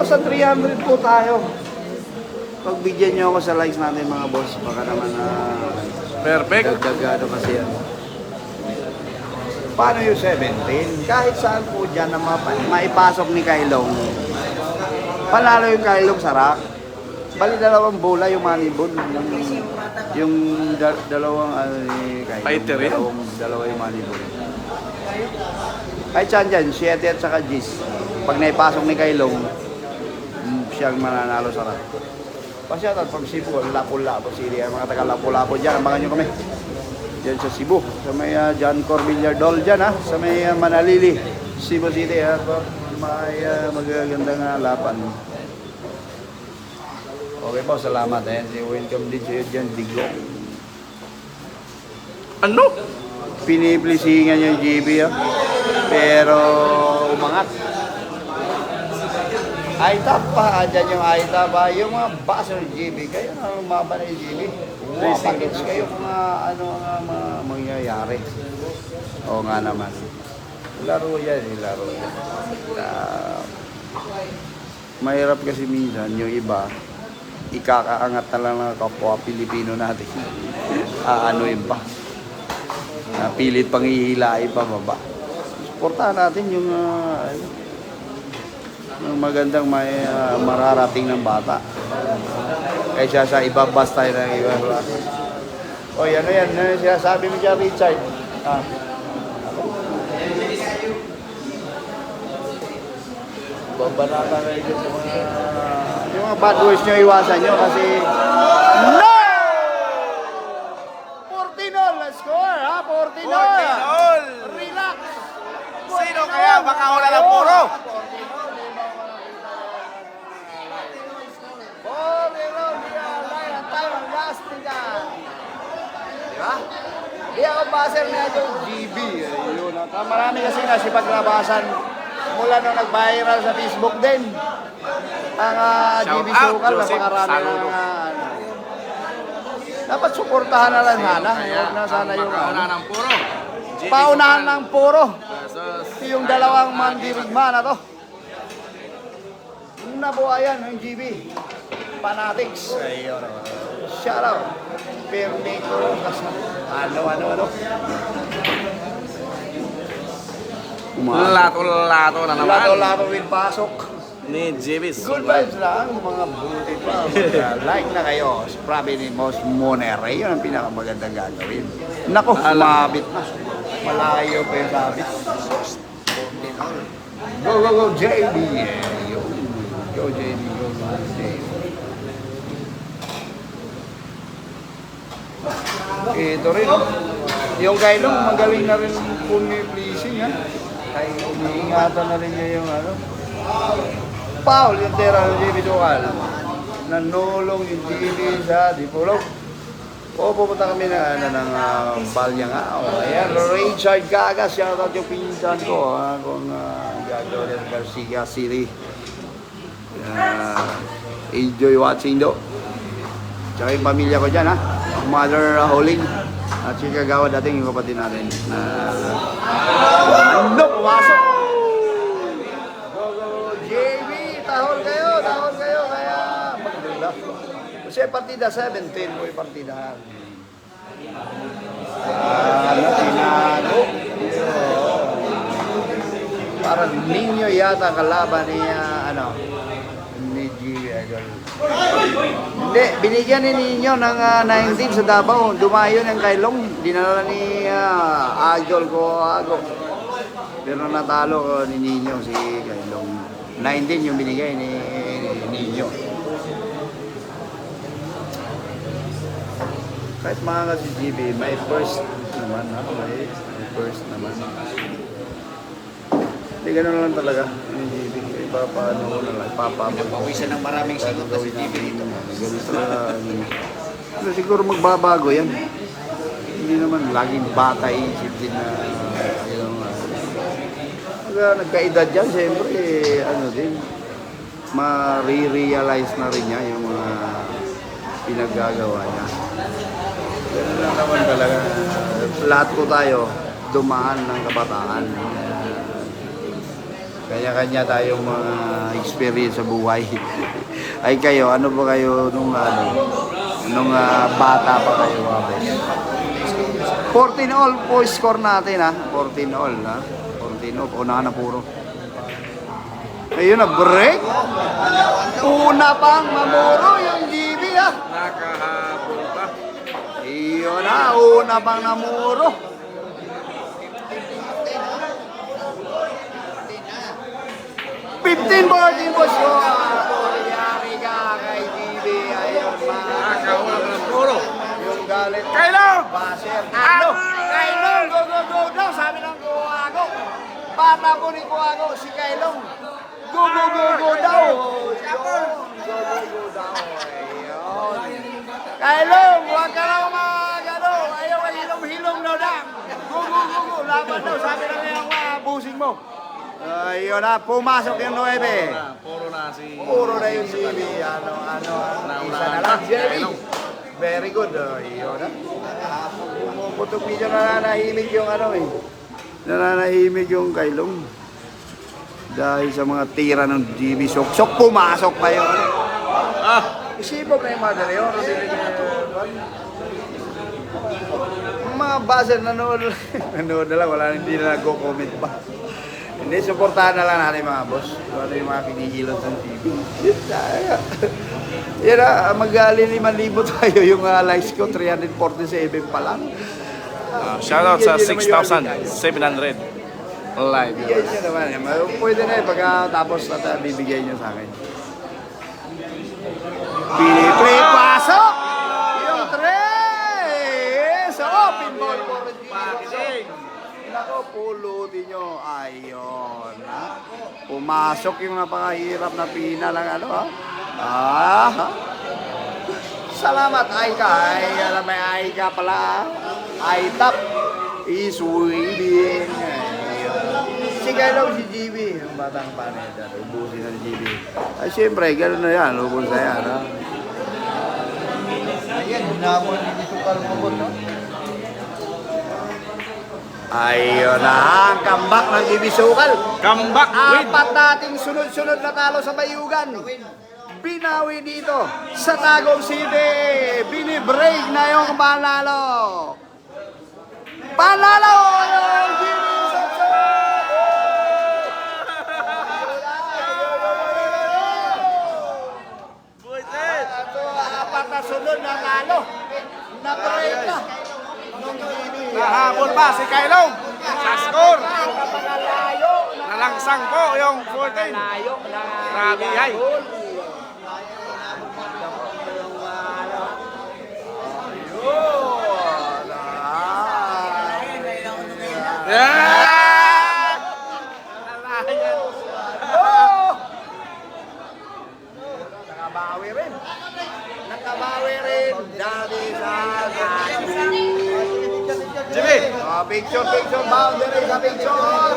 sa 300 po tayo. Pagbigyan nyo ako sa likes natin mga boss. Baka naman Perfect. dagdagado kasi yan. Paano yung 17? Kahit saan po dyan na maipasok ni Kailong. Panalo yung Kailong sa rack. Bali dalawang bola yung manibol. Yung dalawang Fighter yan? Dalawa yung manibol. Kahit saan dyan, 7 at saka Gis. Pag naipasok ni Kailong, siyang mananalo sa rack. Pasyatan pag Cebu, Lapu-Lapu City. Mga taga Lapu-Lapu dyan, abangan nyo kami. Diyan sa Cebu, sa may John Corbillar Doll dyan ha, sa may Manalili, Cebu City ha. May magagandang laban. Okay po, salamat eh. Welcome din sa iyo dyan, Digo. Ano? Piniplisingan yung GB ha. Pero umangat. ITAP pa, andyan yung ITAP pa. Yung mga baso ng GB, kayo na lumaba na yung GB. Package kayo kung ano ang mangyayari. Oo nga naman. Laro yan, laro yan. Mahirap kasi minsan yung iba, ikakaangat na lang ng kapwa Pilipino natin. Aanoin pa. Pilit pang ihilain pa baba. Suportahan natin yung magandang may mararating ng bata. Kaysa sa iba basta tayo ng iba. O yan, yan sinasabi mo dyan, Richard. Babanata kayo dyan sa mga... Yung mga bad words nyo, iwasan nyo kasi... No! 14-0 na score, ha? 14-0! Relax! Sino kaya? Baka wala ng puro. Di ako baser niya yung GB. Yun. Marami kasi nasipaglabasan mula nung nag-viral sa Facebook din. Ang GB Sukal, napakarami ng dapat suportahan na lang sana. Huwag na sana yung Paunahan ng puro. paunahan ng puro. Yung dalawang mandirigma na to. Nabuhayan ng GB. Fanatics. Ayun. Shout out. Permiko. Ano. Lato-lato na naman. Lato-lato will pasok. Ni Jibis. Good vibes lang, mga buti pa. Like na kayo. Sprabe ni Boss Monterrey. Yun ang pinakamagandang gagawin. Nako, sumabit na. Malayo pa yung sabit. Go, JB. Go, JB. Ito rin, yung kailong magaling na rin pumi-pleasing, ha? Iniingatan na rin niya yung ano. Paul, yung tera ng JB Sukal. Nanulong yung JB sa Dipolog. O, pupunta kami ng Balya nga. Ayan, Richard Gagas, shout out yung pinsan ko, kung gagawin ng Garcia City. Enjoy watching do. Tsaka yung pamilya ko dyan, ha? Mother Holing at si Kagawa dating yung kapatid natin. Pumasok! Go, JB! Tahol kayo! Kaya magdula. Kasi partida 17 mo yung partidahan. Tinago. Parang ninyo yata kalaban ni ni GB Idol. Hindi, binigyan ni Ninyo ng 19 sa Davao. Dumayo ng Kailong. Dinala ni Idol ko ako. Pero natalo ko ni Ninyo si Kailong. 19 yung binigay ni Ninyo. Kahit mga si GB, may first naman. May first naman. Hindi, ganun lang talaga. Papaano ko na lang, Pawisan ng maraming sigot na si TV dito. ganito lang. Siguro magbabago yan. Hindi naman laging bata isip din na nagkaedad yan, siyempre ma-re-realize na rin niya yung mga pinaggagawa niya. Ganun lang naman talaga. Lahat po tayo dumaan ng kabataan. Kanya-kanya tayong mga experience sa buhay. Ay kayo, ano ba kayo nung bata pa kayo? 14 all po score natin, ha? 14 all, ha? 14 all, unahan na puro. Ayun na, break. Una pang mamuro yung GB, ha? Nakahabol pa. Ayun na, una pang namuro. 15-14 boss ko. Yari ka kay GB. Ayun, Nakawala ng puro. yung galit. Kailong! Baser. Ano? Kailong, go daw. Sabi ng Kuwago. Bata po ni Kuwago, si Kailong. Go daw. Go daw. Ayun. Kailong, huwag ka lang magano. Ayaw ka hilong-hilong daw na. Go. Laban daw. Sabi ng busing mo. Ayun na, pumasok yung 9. Puro na na si... Puro na yung CV. Isa na lang. Jerry. Very good. Yun na. Pumuputok video nananahimik yung Nananahimik yung kailong. Dahil sa mga tira ng GB Sok, pumasok pa yun. Isipog na yung mother yun. Mga buzzer nanood na lang, hindi na nag-comment pa. Hindi, supportahan na lang natin mga boss. Ano yung mga kinikilos ng TV. Yan na, mag-5,000 tayo yung likes ko, 347 pa lang. Shoutout sa 6,700 live Bigay viewers. nyo naman. Pwede na pagkatapos at bibigay nyo sa akin. Piniplay, pasok! Yung 3! So, pinball for the packaging. Nako, pulutin nyo. Ayun. Pumasok yung napakahirap na pina lang Salamat, Aika. Alam may Aika pala. Aitap. Iswing. Si Kailong, si GB. Yung batang paneta. Ubusin na si GB. Ay, siyempre, gano'n na yan. Ubus na yan. Ayan, hinamon ni Sukal Mabot, no? Ayun na ang comeback ng GB Sukal. Comeback win! Apat nating sunod-sunod na talo sa Bayugan. Binawi dito sa Tagum City. Binibreak na yung panalo. Panalo yung GB Sukal. Ito, apat na sunod na talo. Na-break na. Nahabol pa si Kailong sa score. Napakalayo. Nalangsang po yung 14. Grabe ay. Yeah! Nakabawi rin. Nakabawi rin. Dati sa Jimmy! picture, boundary sa picture.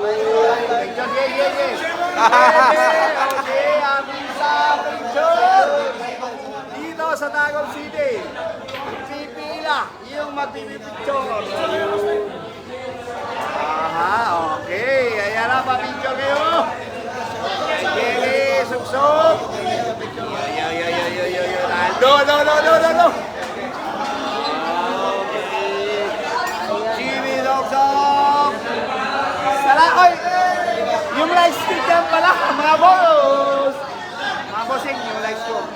Picture, yeah. Okay, amin sa picture. Dito sa Tagum City. Pipila yung magpipicture. Okay. Ayan na, pa-picture kayo. Sige, suksok. No. Jimmy Suksok. Oy! Yung live stream yan pala, mga boss. Mga bossing, yung live stream.